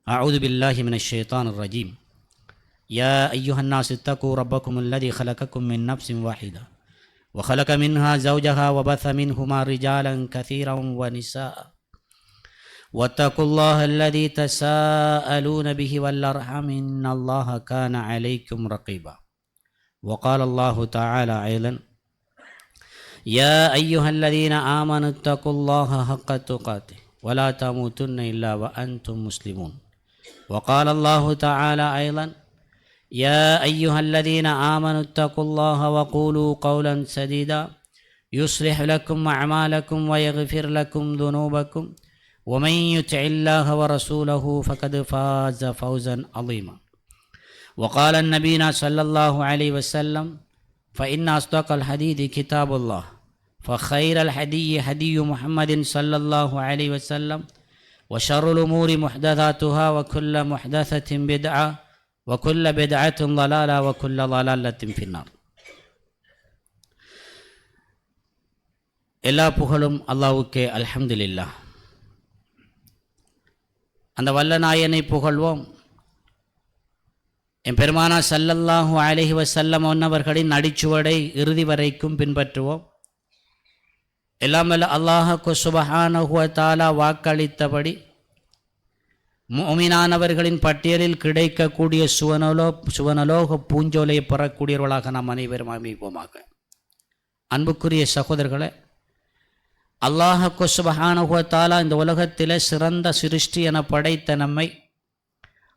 أعوذ بالله من الشيطان الرجيم. يا أيها الناس اتقوا ربكم الذي خلقكم من نفس واحدة وخلق منها زوجها وبث منهما رجالا كثيرا ونساء واتقوا الله الذي تساءلون به والأرحام إن الله كان عليكم رقيبا. وقال الله تعالى أيضا: يا أيها الذين آمنوا اتقوا الله حق تقاته ولا تموتن إلا وأنتم مسلمون. وقال الله تعالى أيضا: يا أيها الذين آمنوا اتقوا الله وقولوا قولا سديدا يصلح لكم أعمالكم ويغفر لكم ذنوبكم ومن يطع الله ورسوله فقد فاز فوزا عظيما. وقال النبي صلى الله عليه وسلم: فإن أصدق الحديث كتاب الله فخير الهدي هدي محمد صلى الله عليه وسلم وشر الأمور محدثاتها وكل محدثة بدعة وكل بدعة ضلالة وكل ضلالة في النار. எல்லா புகழும் அல்லாஹ்வுக்கே அல்ஹம்துலில்லாஹ். அந்த வல்ல நாயனை புகழ்வோம். என் பெருமானா ஸல்லல்லாஹு அலைஹி வஸல்லம் அவர்களின் அடிச்சுவடை இறுதி வரைக்கும் பின்பற்றுவோம். எல்லாம் வல்ல அல்லாஹ்வுக்கு சுப்ஹானஹு வ தஆலா வாக்களித்தபடி முஃமினானவர்களின் பட்டியலில் கிடைக்கக்கூடிய சுவனலோக பூஞ்சோலையை பெறக்கூடியவர்களாக நாம் அனைவரும் அமைப்போமாக. அன்புக்குரிய சகோதரர்களே, அல்லாஹ்வுக்கு சுப்ஹானஹு வ தஆலா இந்த உலகத்தில் சிறந்த சிருஷ்டி என படைத்த நம்மை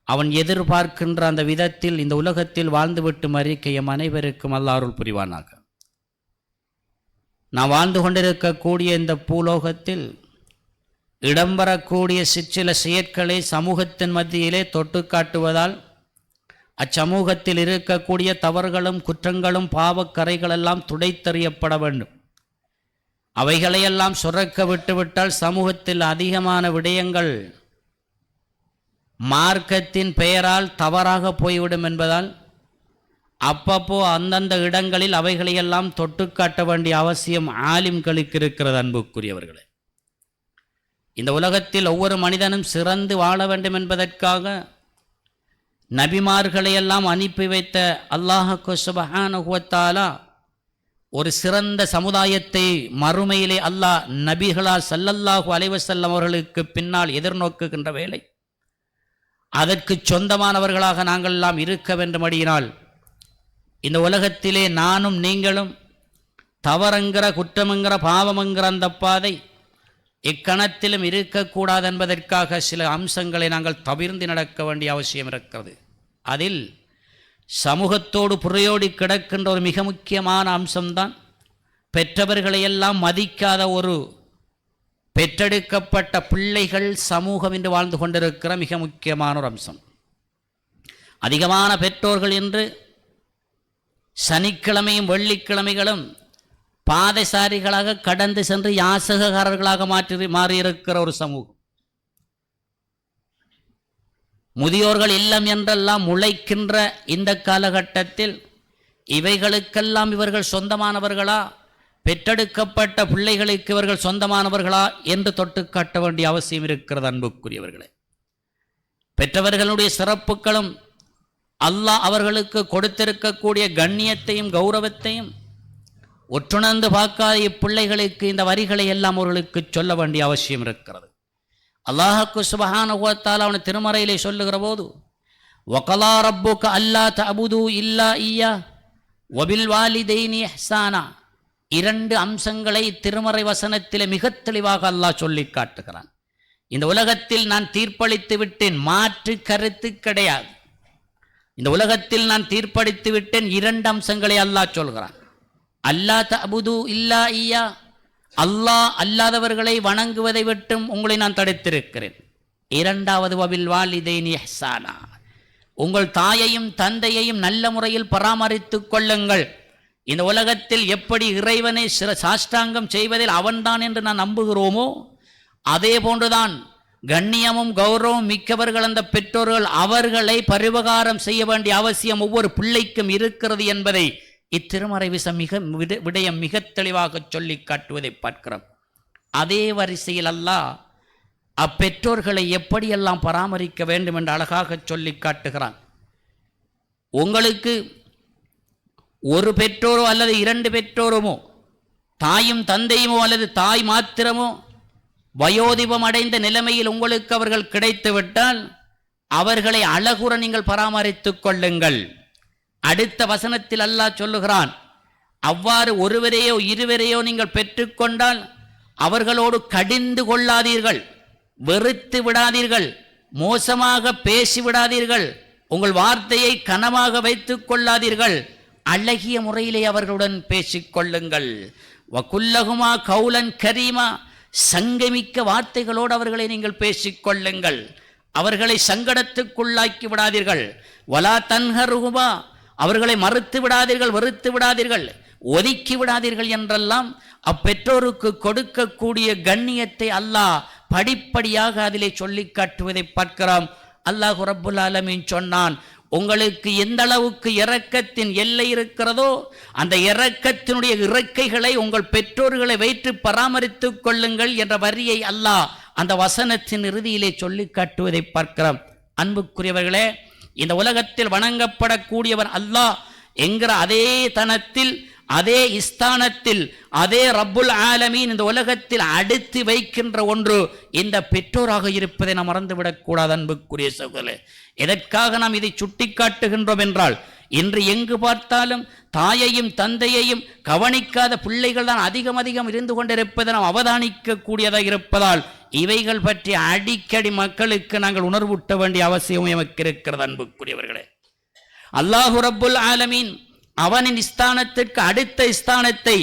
அவன் எதிர்பார்க்கின்ற அந்த விதத்தில் இந்த உலகத்தில் வாழ்ந்துவிட்டு மறிக்க எம் அனைவருக்கும் அல்லாஹ் அருள் புரிவானாக. நாம் வாழ்ந்து கொண்டிருக்கக்கூடிய இந்த பூலோகத்தில் இடம்பெறக்கூடிய சிற்சில செயற்களை சமூகத்தின் மத்தியிலே தொட்டு காட்டுவதால் அச்சமூகத்தில் இருக்கக்கூடிய தவறுகளும் குற்றங்களும் பாவக்கரைகளெல்லாம் துடைத்தெறியப்பட வேண்டும். அவைகளையெல்லாம் சுரக்க விட்டுவிட்டால் சமூகத்தில் அதிகமான விடயங்கள் மார்க்கத்தின் பெயரால் தவறாக போய்விடும் என்பதால் அப்பப்போ அந்தந்த இடங்களில் அவைகளையெல்லாம் தொட்டு காட்ட வேண்டிய அவசியம் ஆலிம்களுக்கு இருக்கிறது. அன்புக்குரியவர்களே, இந்த உலகத்தில் ஒவ்வொரு மனிதனும் சிறந்து வாழ வேண்டும் என்பதற்காக நபிமார்களையெல்லாம் அனுப்பி வைத்த அல்லாஹ்வுக்கு சுப்ஹானஹு வ தஆலா ஒரு சிறந்த சமுதாயத்தை மறுமையிலே அல்லாஹ் நபிகளால் ஸல்லல்லாஹு அலைஹி வஸல்லம் அவர்களுக்கு பின்னால் எதிர்நோக்குகின்ற வேளை அதற்கு சொந்தமானவர்களாக நாங்கள் எல்லாம் இருக்க வேண்டுமடியினால் இந்த உலகத்திலே நானும் நீங்களும் தவறுங்கிற குற்றமுங்கிற பாவமுங்கிற அந்த பாதை இக்கணத்திலும் இருக்கக்கூடாது என்பதற்காக சில அம்சங்களை நாங்கள் தவிர்ந்து நடக்க வேண்டிய அவசியம் இருக்கிறது. அதில் சமூகத்தோடு புறையோடி கிடக்கின்ற ஒரு மிக முக்கியமான அம்சம்தான் பெற்றவர்களையெல்லாம் மதிக்காத ஒரு பெற்றெடுக்கப்பட்ட பிள்ளைகள் சமூகம் என்று வாழ்ந்து கொண்டிருக்கிற மிக முக்கியமான ஒரு அம்சம். அதிகமான பெற்றோர்கள் என்று சனிக்கிழமையும் வெள்ளிக்கிழமைகளும் பாதசாரிகளாக கடந்து சென்று யாசகக்காரர்களாக மாறியிருக்கிற ஒரு சமூகம். முதியோர்கள் இல்லம் என்றெல்லாம் முளைக்கின்ற இந்த காலகட்டத்தில் இவைகளுக்கெல்லாம் இவர்கள் சொந்தமானவர்களா, பெற்றெடுக்கப்பட்ட பிள்ளைகளுக்கு இவர்கள் சொந்தமானவர்களா என்று தொட்டு காட்ட வேண்டிய அவசியம் இருக்கிறது. அன்புக்குரியவர்களே, பெற்றவர்களுடைய சிறப்புகளும் அல்லாஹ் அவர்களுக்கு கொடுத்திருக்கக்கூடிய கண்ணியத்தையும் கௌரவத்தையும் ஒற்றுணர்ந்து பார்க்காத இப்பிள்ளைகளுக்கு இந்த வரிகளை எல்லாம் அவர்களுக்கு சொல்ல வேண்டிய அவசியம் இருக்கிறது. அல்லாஹ்வுக்கு சுப்ஹானஹு வ தஆலா அவன் திருமறையிலே சொல்லுகிற போது, வகலா ரப்புக அல்லா தஅபுது இல்லா இய்யா வபில் வாலிதைனி இஹ்சானா, இரண்டு அம்சங்களை திருமறை வசனத்திலே மிக தெளிவாக அல்லாஹ் சொல்லி காட்டுகிறான். இந்த உலகத்தில் நான் தீர்ப்பளித்து விட்டேன், மாற்று கருத்து கிடையாது. இந்த உலகத்தில் நான் தீர்ப்பளித்து விட்டேன். இரண்டு அம்சங்களை அல்லாஹ் சொல்கிறான். அல்லா தஅபுது இல்லா இய்யா, அல்லாஹ் அல்லாதவர்களை வணங்குவதை விட்டும் உங்களை நான் தடுத்திருக்கிறேன். இரண்டாவது வபில் வாலிதைனி இஹ்சானா, உங்கள் தாயையும் தந்தையையும் நல்ல முறையில் பராமரித்துக் கொள்ளுங்கள். இந்த உலகத்தில் எப்படி இறைவனை சாஷ்டாங்கம் செய்வதில் அவன்தான் என்று நான் நம்புகிறோமோ அதே போன்றுதான் கண்ணியமும் கௌரவம் மிக்கவர்கள் அந்த பெற்றோர்கள், அவர்களை பரிவகாரம் செய்ய வேண்டிய அவசியம் ஒவ்வொரு பிள்ளைக்கும் இருக்கிறது என்பதை இத்திருமறை விடயம் மிக தெளிவாக சொல்லி காட்டுவதை பார்க்கிறோம். அதே வரிசையில் அல்லாஹ் அப்பெற்றோர்களை எப்படியெல்லாம் பராமரிக்க வேண்டும் என்று அழகாக சொல்லி காட்டுகிறான். உங்களுக்கு ஒரு பெற்றோரோ அல்லது 2 பெற்றோருமோ, தாயும் தந்தையுமோ அல்லது தாய் மாத்திரமோ வயோதிபம் அடைந்த நிலைமையில் உங்களுக்கு அவர்கள் கிடைத்து விட்டால் அவர்களை அழகுற நீங்கள் பராமரித்துக் கொள்ளுங்கள். அடுத்த வசனத்தில் அல்லாஹ் சொல்லுகிறான், அவ்வாறு ஒருவரையோ இருவரையோ நீங்கள் பெற்றுக்கொண்டால் அவர்களோடு கடிந்து கொள்ளாதீர்கள், வெறுத்து விடாதீர்கள், மோசமாக பேசிவிடாதீர்கள், உங்கள் வார்த்தையை கனமாக வைத்துக் கொள்ளாதீர்கள், அழகிய முறையிலே அவர்களுடன் பேசிக்கொள்ளுங்கள். வகுல்லகுமா கௌலன் கரீமா, சங்கமிக்க வார்த்தைகளோடு அவர்களை நீங்கள் பேசிக்கொள்ளுங்கள். அவர்களை சங்கடத்துக்குள்ளாக்கி விடாதீர்கள். வலா தன்ஹருகுமா, அவர்களை மறுத்து விடாதீர்கள், வெறுத்து விடாதீர்கள், ஒதுக்கி விடாதீர்கள் என்றெல்லாம் அப்பெற்றோருக்கு கொடுக்கக்கூடிய கண்ணியத்தை அல்லாஹ் படிப்படியாக அதிலே சொல்லி காட்டுவதை பார்க்கிறோம். அல்லாஹ் ரப்புல் ஆலமீன் சொன்னான், உங்களுக்கு எந்த அளவுக்கு இரக்கத்தின் எல்லை இருக்கிறதோ அந்த இரக்கத்தினுடைய இறக்கைகளை உங்கள் பெற்றோர்களை வைத்து பராமரித்துக் கொள்ளுங்கள் என்ற வரியை அல்லாஹ் அந்த வசனத்தின் இறுதியிலே சொல்லி காட்டுவதை பார்க்கிறோம். அன்புக்குரியவர்களே, இந்த உலகத்தில் வணங்கப்படக்கூடியவர் அல்லாஹ் என்கிற அதே தனத்தில், அதே ஸ்தானத்தில், அதே ரப்புல் ஆலமீன் இந்த உலகத்தில் அடுத்து வைக்கின்ற ஒன்று இந்த பெற்றோராக இருப்பதை நாம் மறந்துவிடக்கூடாது. அன்புக்குரிய சகோதரர்களே, எதற்காக நாம் இதை சுட்டி காட்டுகின்றோம் என்றால், இன்று எங்கு பார்த்தாலும் தாயையும் தந்தையையும் கவனிக்காத பிள்ளைகள் தான் அதிகம் இருந்து கொண்டிருப்பதை நாம் அவதானிக்க கூடியதாக இருப்பதால் இவைகள் பற்றி அடிக்கடி மக்களுக்கு நாங்கள் உணர்வூட்ட வேண்டிய அவசியம் எமக்கு இருக்கிறது. அன்புக்குரியவர்களே, அல்லாஹு ரப்புல் ஆலமீன் அவனின் ஸ்தானத்திற்கு அடுத்த ஸ்தானத்தை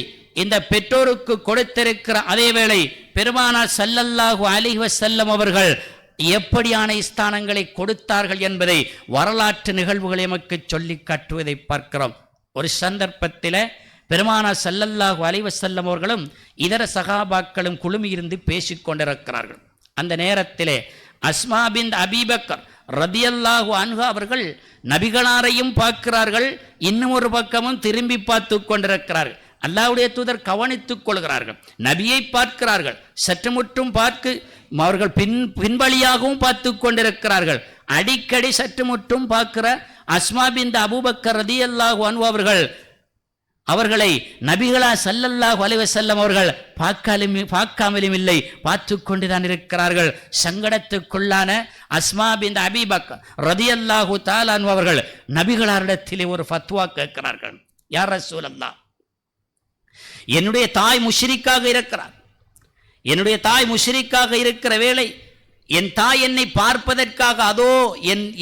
இந்த பெற்றோருக்கு கொடுத்திருக்கிற அதே வேளை பெருமானார் ஸல்லல்லாஹு அலைஹி வஸல்லம் அவர்கள் எப்படியான ஸ்தானங்களை கொடுத்தார்கள் என்பதை வரலாற்று நிகழ்வுகள் எமக்கு சொல்லி காட்டுவதை பார்க்கிறோம். ஒரு சந்தர்ப்பத்தில் பெருமானார் ஸல்லல்லாஹு அலைஹி வஸல்லம் அவர்களும் இதர சகாபாக்களும் குழுமியிருந்து பேசிக்கொண்டிருக்கிறார்கள். அந்த நேரத்திலே அஸ்மா பின்த் அபீ பக்கர் ரதியல்லாஹு அன்ஹு அவர்கள் நபிகளாரையும் பார்க்கிறார்கள், இன்னும் ஒரு பக்கமும் திரும்பி பார்த்து கொண்டிருக்கிறார்கள். அல்லாஹ்வுடைய தூதர் கவனித்துக் கொள்கிறார்கள், நபியை பார்க்கிறார்கள், சற்று முற்றும் பார்க்க அவர்கள் பின்வழியாகவும் பார்த்து கொண்டிருக்கிறார்கள். அடிக்கடி சற்று முற்றும் பார்க்கிற அஸ்மா பின்த் அபூபக்கர் ரதியல்லாஹு அன்ஹு அவர்களை நபிகளா ஸல்லல்லாஹு அலைஹி வஸல்லம் அவர்கள் பார்க்காமலும் இல்லை, பார்த்து கொண்டுதான் இருக்கிறார்கள். சங்கடத்துக்குள்ளான அஸ்மா பின்த் அபீ பக்கர் ரதியல்லாஹு தஆலா அன்ஹு அவர்கள் நபிகளாரிடத்திலே ஒரு ஃபத்வா கேட்கிறார்கள். யா ரசூலல்லாஹ், என்னுடைய தாய் முஷ்ரிக்காக இருக்கிறார், என்னுடைய தாய் முஷ்ரிக்காக இருக்கிற வேளை என் தாய் என்னை பார்ப்பதற்காக அதோ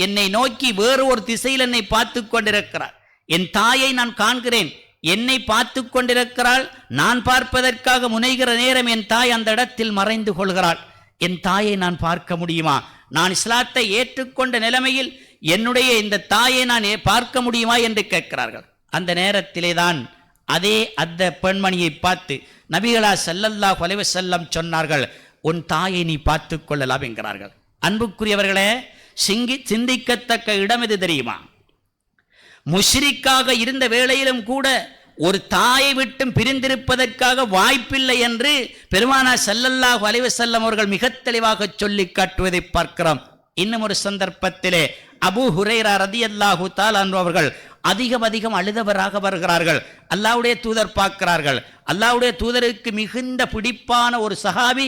என்னை நோக்கி வேறு ஒரு திசையில் என்னை பார்த்து கொண்டிருக்கிறார். என் தாயை நான் காண்கிறேன், என்னை பார்த்து கொண்டிருக்கிறாள், நான் பார்ப்பதற்காக முனைகிற நேரம் என் தாய் அந்த இடத்தில் மறைந்து கொள்கிறாள். என் தாயை நான் பார்க்க முடியுமா? நான் இஸ்லாத்தை ஏற்றுக்கொண்ட நிலைமையில் என்னுடைய இந்த தாயை நான் பார்க்க முடியுமா என்று கேட்கிறார்கள். அந்த நேரத்திலே தான் அந்த பெண்மணியை பார்த்து நபிகளா ஸல்லல்லாஹு அலைஹி வஸல்லம் சொன்னார்கள், உன் தாயை நீ பார்த்து கொள்ளலாம் என்கிறார்கள். அன்புக்குரியவர்களே, சிந்திக்கத்தக்க இடம் எது தெரியுமா? முஷ்ரிக்காக இருந்த வேளையிலும் கூட ஒரு தாயை விட்டும் பிரிந்திருப்பதற்காக வாய்ப்பில்லை என்று பெருமானார் ஸல்லல்லாஹு அலைஹி வஸல்லம் அவர்கள் மிக தெளிவாக சொல்லி காட்டுவதை பார்க்கிறோம். இன்னும் ஒரு சந்தர்ப்பத்திலே அபூ ஹுரைரா ரதியல்லாஹு தஆலா அன்ஹு அவர்கள் அதிகம் அழுதவராக வருகிறார்கள். அல்லாஹ்வுடைய தூதர் பார்க்கிறார்கள். அல்லாஹ்வுடைய தூதருக்கு மிகுந்த பிடிப்பான ஒரு சஹாபி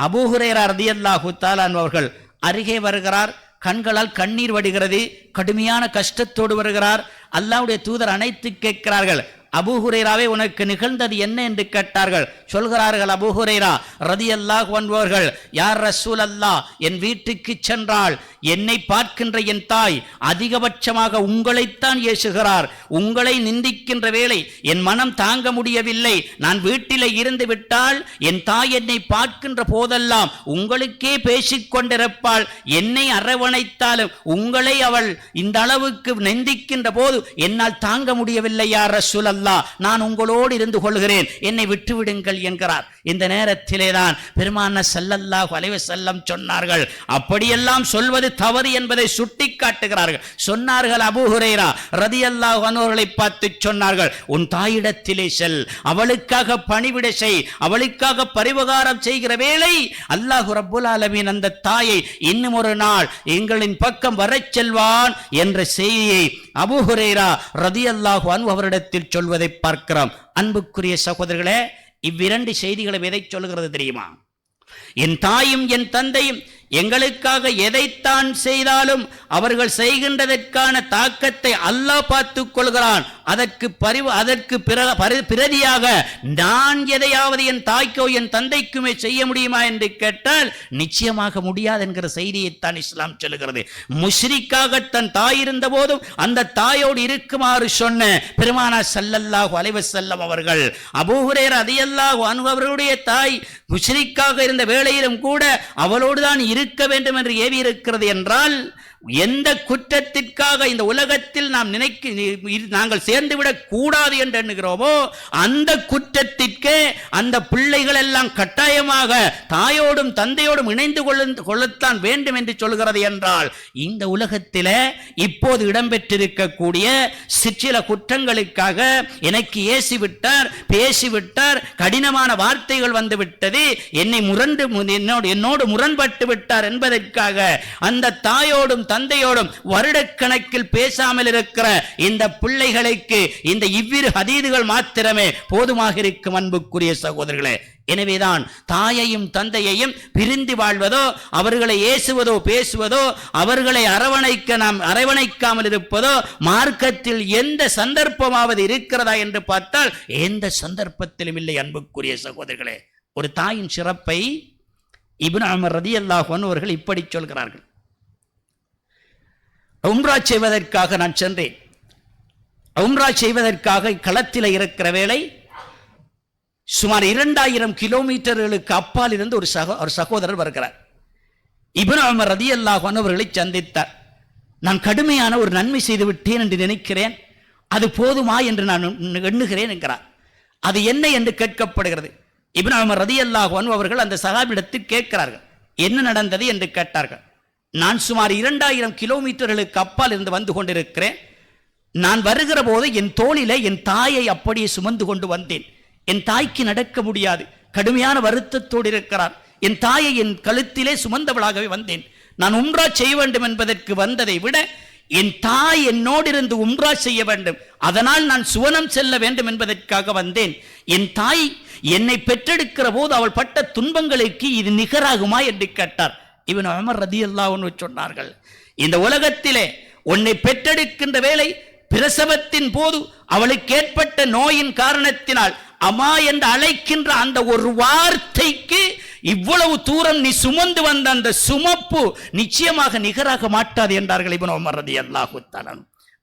அபூ ஹுரைரா ரதியல்லாஹு தஆலா அன்ஹு அவர்கள் அருகே வருகிறார். கண்களால் கண்ணீர் வடிகிறது, கடுமையான கஷ்டத்தோடு வருகிறார். அல்லாஹ்வுடைய தூதர் அணைத்து கேட்கிறார்கள், அபூ ஹுரைராவே உனக்கு நிகழ்ந்தது என்ன என்று கேட்டார்கள். சொல்கிறார்கள் அபூ ஹுரைரா ரதியல்லாஹு அன்ஹு அவர்கள், யார் ரசூலல்லாஹ், என் வீட்டுக்கு சென்றால் என்னை பார்க்கின்ற என் தாய் அதிகபட்சமாக உங்களைத்தான் ஏசுகிறார், உங்களை நிந்திக்கின்ற வேளை என் மனம் தாங்க முடியவில்லை, நான் வீட்டிலே இருந்து விட்டால் என் தாய் என்னை பார்க்கின்ற போதெல்லாம் உங்களுக்கே பேசிக்கொண்டிருப்பாள், என்னை அரவணைத்தாலும் உங்களை அவள் இந்த அளவுக்கு நிந்திக்கின்ற போது என்னால் தாங்க முடியவில்லை யார் ரசூலல்லாஹ், ரசூலல்லாஹ், நான் உங்களோடு இருந்து கொள்கிறேன், என்னை விட்டுவிடுங்கள் என்கிறார். இந்த நேரத்திலே தான் பெருமானார் ஸல்லல்லாஹு அலைஹி வஸல்லம் சொன்னார்கள், அப்படியெல்லாம் சொல்வது தவறு என்பதை சுட்டி காட்டுகிறார்கள். சொன்னார்கள், அபூ ஹுரைரா ரலியல்லாஹு அன்ஹு அவர்களை பார்த்து சொன்னார்கள், உன் தாயிடத்திலே செல், அவளுக்காக பணிவிடை செய், அவளுக்காக பரிவகாரம் செய்கிற வேளை அல்லாஹ் ரப்புல் ஆலமீன் அந்த தாயை இன்னும் ஒரு நாள் எங்களின் பக்கம் வரச் செல்வான் என்ற செய்தியை அபூ ஹுரைரா ரலியல்லாஹு அன்ஹு அவரிடத்தில் சொல்வதை பார்க்கிறோம். அன்புக்குரிய சகோதரர்களே, இவ்விரண்டு செய்திகளை எதை சொல்கிறது தெரியுமா? என் தாயும் என் தந்தையும் எங்களுக்காக எதைத்தான் செய்தாலும் அவர்கள் செய்கின்றதற்கான தாக்கத்தை அல்லாஹ் பார்த்துக் கொள்கிறான். அதற்கு பிரதியாக நான் எதையாவது என் தாய்க்கோ என் தந்தைக்குமே செய்ய முடியுமா என்று கேட்டால் நிச்சயமாக முடியாது என்கிற செய்தியைத்தான் இஸ்லாம் சொல்லுகிறது. முஷ்ரிக்காக தன் தாய் இருந்த போதும் அந்த தாயோடு இருக்குமாறு சொன்ன பெருமானார் ஸல்லல்லாஹு அலைஹி வஸல்லம் அவர்கள், அபூ ஹுரைரா ரலியல்லாஹு அன்ஹு அவர்களுடைய தாய் முஷ்ரிக்காக இருந்த வேளையிலும் கூட அவளோடு தான் இருக்க வேண்டும் என்று ஏவி இருக்கிறது என்றால், எந்த குற்றத்திற்காக இந்த உலகத்தில் நாங்கள் சேர்ந்துவிடக் கூடாது என்று எண்ணுகிறோமோ அந்த குற்றத்திற்கு அந்த பிள்ளைகள் எல்லாம் கட்டாயமாக தாயோடும் தந்தையோடும் இணைந்து கொள்ளத்தான் வேண்டும் என்று சொல்கிறது என்றால், இந்த உலகத்தில் இப்போது இடம்பெற்றிருக்கக்கூடிய சிற்சில குற்றங்களுக்காக எனக்கு ஏசிவிட்டார், பேசிவிட்டார், கடினமான வார்த்தைகள் வந்துவிட்டது, என்னோடு முரண்பட்டு விட்டார் என்பதற்காக அந்த தாயோடும் தந்தையோடும் வருடக்கணக்கில் பேசாமல் இருக்கிற இந்த பிள்ளைகளுக்கு இந்த இவ்விரு ஹதீதுகள் மாத்திரமே போதுமாக இருக்கும். அன்புக்குரிய சகோதரர்களே, எனவேதான் தாயையும் தந்தையையும் பிரிந்து வாழ்வதோ அவர்களை ஏசுவதோ பேசுவதோ அவர்களை அரவணைக்காமல் இருப்பதோ மார்க்கத்தில் எந்த சந்தர்ப்பமாவது இருக்கிறதா என்று பார்த்தால் எந்த சந்தர்ப்பத்திலும் இல்லை. அன்புக்குரிய சகோதரர்களே, ஒரு தாயின் சிறப்பை இப்னு உமர் ரலியல்லாஹு அன்ஹு அவர்கள் இப்படி சொல்கிறார்கள். உம்ரா செய்வதற்காக நான் சென்றேன். உம்ரா செய்வதற்காக களத்தில் இருக்கிற வேளை சுமார் 2000 கிலோமீட்டர்களுக்கு அப்பால் இருந்து ஒரு சகோதரர் வருகிறார். இப்னு உமர் ரலியல்லாஹு அன்ஹு அவர்களை சந்தித்தார். நான் கடுமையான ஒரு நன்மை செய்து விட்டேன் என்று நினைக்கிறேன், அது போதுமா என்று நான் எண்ணுகிறேன் என்கிறார். அது என்ன என்று கேட்கப்படுகிறது. இப்னு உமர் ரலியல்லாஹு அன்ஹு அவர்கள் அந்த சஹாபியிடத்தில் கேட்கிறார்கள், என்ன நடந்தது என்று கேட்டார்கள். நான் சுமார் 2000 கிலோமீட்டர்களுக்கு அப்பால் இருந்து வந்து கொண்டிருக்கிறேன். நான் வருகிற போது என் தோளிலே என் தாயை அப்படியே சுமந்து கொண்டு வந்தேன். என் தாய்க்கு நடக்க முடியாது, கடுமையான வருத்தத்தோடு இருக்கிறார். என் தாயை என் கழுத்திலே சுமந்தவளாகவே வந்தேன். நான் உம்ரா செய்ய வேண்டும் என்பதற்கு வந்ததை விட என் தாய் என்னோடு இருந்து உம்ரா செய்ய வேண்டும், அதனால் நான் சுவனம் செல்ல வேண்டும் என்பதற்காக வந்தேன். என் தாய் என்னை பெற்றெடுக்கிற போது அவள் பட்ட துன்பங்களுக்கு இது நிகராகுமா என்று கேட்டார். இப்னு உமர் ரலியல்லாஹு அன்ஹு சொன்னார்கள், இந்த உலகத்திலே உன்னை பெற்றெடுக்கின்ற வேளை பிரசவத்தின் போது அவளுக்கு ஏற்பட்ட நோயின் காரணத்தினால் அம்மா என்று அழைக்கின்ற அந்த ஒரு வார்த்தைக்கு இவ்வளவு தூரம் நீ சுமந்து வந்த அந்த சுமப்பு நிச்சயமாக நிகராக மாட்டாது என்றார்கள் இப்னு உமர் ரலியல்லாஹு தஆலா.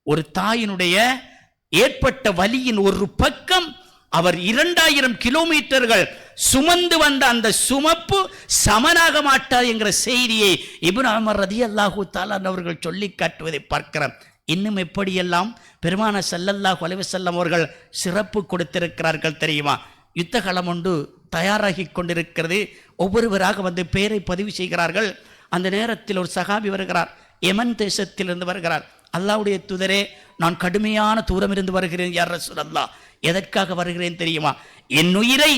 ஒரு தாயினுடைய ஏற்பட்ட வலியின் ஒரு பக்கம் அவர் 2000 கிலோமீட்டர்கள் சுமந்து வந்த அந்த சுமப்பு சமனாக மாட்டாது என்கிற செய்தியை இப்னு உமர் ரலியல்லாஹு தஆலா அவர்கள் சொல்லி காட்டுவதை பார்க்கிறோம். இன்னும் எப்படியெல்லாம் பெருமானார் ஸல்லல்லாஹு அலைஹி வஸல்லம் அவர்கள் சிறப்பு கொடுத்திருக்கிறார்கள் தெரியுமா? யுத்த களம் ஒன்று தயாராகி கொண்டிருக்கிறது. ஒவ்வொருவராக வந்து பெயரை பதிவு செய்கிறார்கள். அந்த நேரத்தில் ஒரு சஹாபி வருகிறார், யமன் தேசத்திலிருந்து வருகிறார். அல்லாஹ்வுடைய தூதரே, நான் கடுமையான தூரம் இருந்து வருகிறேன் யா ரசூலல்லாஹ். எதற்காக வருகிறேன் தெரியுமா? என் உயிரை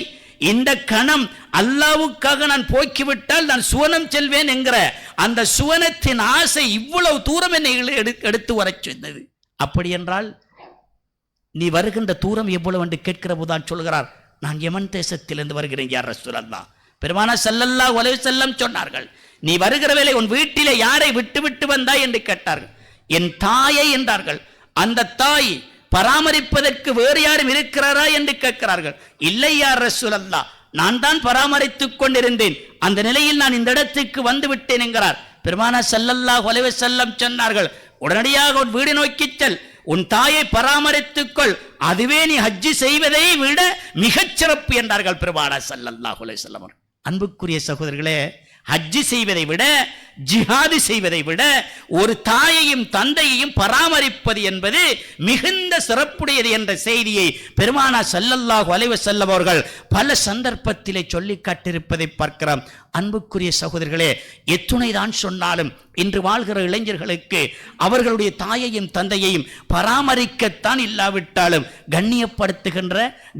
இந்த கணம் அல்லாஹ்வுக்காக நான் போக்கிவிட்டால் நான் சுவனம் செல்வேன் என்கிற அந்த சுவனத்தின் ஆசை இவ்வளவு தூரம் என்னை எடுத்து வரச் சொன்னது. அப்படி என்றால் நீ வருகின்ற தூரம் எவ்வளவு என்று கேட்கிற போதுதான் சொல்கிறார், நான் யமன் தேசத்திலிருந்து வருகிறேன் யா ரசூலல்லாஹ். பெருமானார் ஸல்லல்லாஹு அலைஹி வஸல்லம் சொன்னார்கள், நீ வருகிற வேளை உன் வீட்டிலே யாரை விட்டு வந்தாய் என்று கேட்டார்கள். என் தாயை என்றார்கள். அந்த தாய் பராமரிப்பதற்கு வேறு யாரும் இருக்கிறாரா என்று கேட்கிறார்கள். இல்லை யா ரசூலல்லாஹ், நான் தான் பராமரித்துக் கொண்டிருந்தேன், அந்த நிலையில் நான் இந்த இடத்துக்கு வந்து விட்டேன் என்கிறார். பெருமானார் ஸல்லல்லாஹு அலைஹி வஸல்லம் சொன்னார்கள், உடனடியாக உன் வீடு நோக்கி செல், உன் தாயை பராமரித்துக்கொள், அதுவே நீ ஹஜ்ஜி செய்வதை விட மிகச் சிறப்பு என்றார்கள் பெருமானார் ஸல்லல்லாஹு அலைஹி வஸல்லம். அன்புக்குரிய சகோதரர்களே, ஹஜ்ஜி செய்வதை விட, ஜிஹாது செய்வதை விட ஒரு தாயையும் தந்தையையும் பராமரிப்பது என்பது மிகுந்த சிறப்புடையது என்ற செய்தியை பெருமானார் ஸல்லல்லாஹு அலைஹி வஸல்லம் அவர்கள் பல சந்தர்ப்பத்திலே சொல்லி காட்டியிருப்பதை பார்க்கிறோம். அன்புக்குரிய சகோதரர்களே, எத்துணைதான் சொன்னாலும் இன்று வாழ்கிற இளைஞர்களுக்கு அவர்களுடைய தாயையும் தந்தையையும் பராமரிக்கத்தான் இல்லாவிட்டாலும் கண்ணியப்படுத்துகின்ற,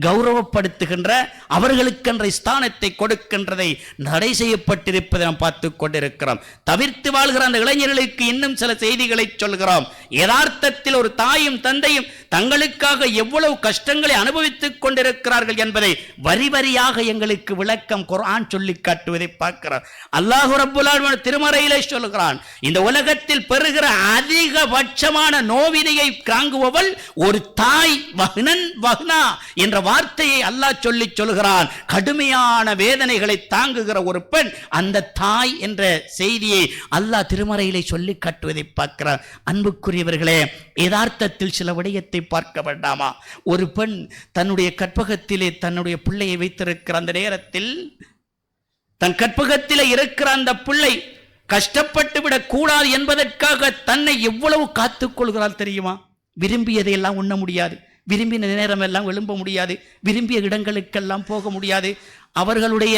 கௌரவப்படுத்துகின்ற, அவர்களுக்கென்ற ஸ்தானத்தை கொடுக்கின்றதை தடை செய்யப்பட்டிருப்பதை நாம் பார்த்து கொண்டிருக்கிறோம். தவிர்த்து வாழ்கிற அந்த இளைஞர்களுக்கு இன்னும் சில செய்திகளை சொல்கிறோம். யதார்த்தத்தில் ஒரு தாயும் தந்தையும் தங்களுக்காக எவ்வளவு கஷ்டங்களை அனுபவித்துக் கொண்டிருக்கிறார்கள் என்பதை வரி வரியாக எங்களுக்கு விளக்கம் குர்ஆன் சொல்லி காட்டுவதை பார்க்கிறோம். அல்லாஹ் ரப்பல் ஆலமீன் திருமறையிலே சொல்கிறான், இந்த உலகத்தில் பெறுகிற அதிகபட்சமான நோவினையை தாங்குபவள் ஒரு தாய். வஹ்னன் வஹ்னா என்ற வார்த்தையை அல்லாஹ் சொல்லி சொல்கிறான். கடுமையான வேதனைகளை தாங்குகிற ஒரு பெண் அந்த தாய் என்ற செய்தியை அல்லாஹ் திருமறையிலே சொல்லி காட்டுவதை பார்க்கிறார். அன்புக்குரியவர்களே, யதார்த்தத்தில் சில விடயத்தை பார்க்க வேண்டாமா? ஒரு பெண் தன்னுடைய கற்பகத்திலே தன்னுடைய பிள்ளையை வைத்திருக்கிற அந்த நேரத்தில் தன் கற்பகத்திலே இருக்கிற அந்த பிள்ளை கஷ்டப்பட்டு விடக் கூடாது என்பதற்காக தன்னை எவ்வளவு காத்துக் கொள்கிறாள் தெரியுமா? விரும்பியதை எல்லாம் உண்ண முடியாது, விரும்பின நேரம் எல்லாம் எழும்ப முடியாது, விரும்பிய இடங்களுக்கெல்லாம் போக முடியாது. அவர்களுடைய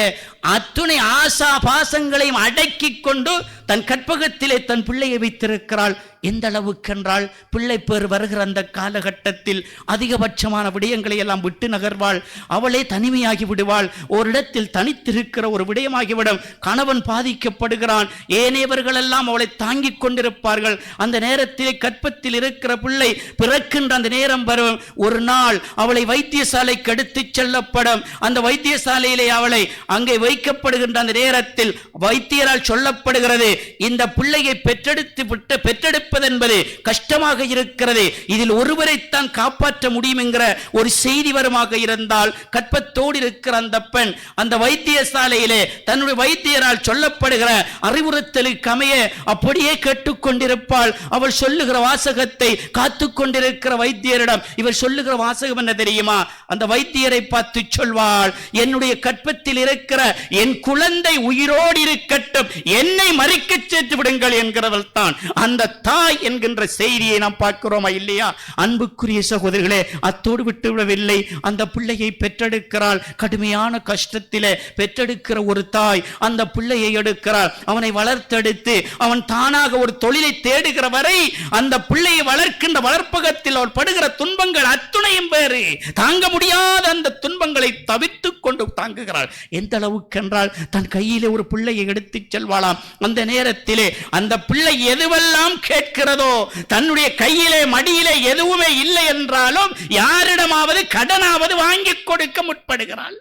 அத்துணை ஆசா பாசங்களையும் அடக்கி கொண்டு தன் கற்பகத்திலே தன் பிள்ளையை வைத்திருக்கிறாள். எந்த அளவுக்கென்றால் பிள்ளை பேர் வருகிற அந்த காலகட்டத்தில் அதிகபட்சமான விடயங்களை எல்லாம் விட்டு நகர்வாள். அவளே தனிமையாகி விடுவாள். ஒரு இடத்தில் தனித்திருக்கிற ஒரு விடயமாகிவிடும். கணவன் பாதிக்கப்படுகிறான். ஏனையவர்கள் எல்லாம் அவளை தாங்கிக் கொண்டிருப்பார்கள். அந்த நேரத்தில் கற்பத்தில் இருக்கிற பிள்ளை பிறக்கின்ற அந்த நேரம் வரும். ஒரு நாள் அவளை வைத்தியசாலைக்கு எடுத்துச் செல்லப்படும். அந்த வைத்தியசாலையிலே அவளை அங்கே வைக்கப்படுகின்ற அந்த நேரத்தில் வைத்தியரால் சொல்லப்படுகிறது, இந்த பிள்ளையை பெற்றெடுப்பது என்பது கஷ்டமாக இருக்கிறது, இதில் ஒருவரைத்தான் காப்பாற்ற முடியும் என்கிற ஒரு செய்தி வருமாக இருந்தால் கற்பத்தோடு இருக்கிற அந்த பெண் அந்த வைத்தியசாலையிலே தன்னுடைய வைத்தியரால் சொல்லப்படுகிற அறிவுறுத்தலுக்கு அமைய அப்படியே கேட்டுக்கொண்டிருப்பாள். அவள் சொல்லுகிற வாசகத்தை காத்து கொண்டிருக்கிற வைத்தியரிடம் இவர் சொல்லுகிற வாசகம் என்ன தெரியுமா? அந்த வைத்தியரை பார்த்து சொல்வாள், என்னுடைய கற்பத்தில் இருக்கிற என் குழந்தை உயிரோடு இருக்கட்டும், என்னை மறிக்க சேர்த்து விடுங்கள் என்கிறவள் தான் அந்த தாய் என்கின்ற செய்தியை நாம் பார்க்கிறோமா இல்லையா? அன்புக்குரிய சகோதரர்களே, அத்தோடு விட்டுவிடவில்லை. அந்த பிள்ளையை பெற்றெடுக்கிறாள். கடுமையான கஷ்டத்திலே பெற்றெடுக்கிற ஒரு தாய் அந்த பிள்ளையை எடுக்கிறாள். அவனை வளர்த்தெடுத்து அவன் தானாக ஒரு தொழிலை தேடுகிற வரை அந்த பிள்ளையை வளர்க்கின்ற வளர்ப்பகத்தில் அவள் படுகிற துன்பங்கள் அத்துணையும் வேறு தாங்க முடியாத அந்த துன்பங்களை தவிர்த்துக் கொண்டு தாங்குகிறாள். எந்த அளவுக்கு என்றால் தன் கையிலே ஒரு பிள்ளையை எடுத்துச் செல்வாளாம். அந்த நேரத்திலே அந்த பிள்ளை எதுவெல்லாம் கேட்கிறதோ, தன்னுடைய கையிலே மடியிலே எதுவுமே இல்லை என்றாலும் யாரிடமாவது கடனாவது வாங்கி கொடுக்க முற்படுகிறாள்.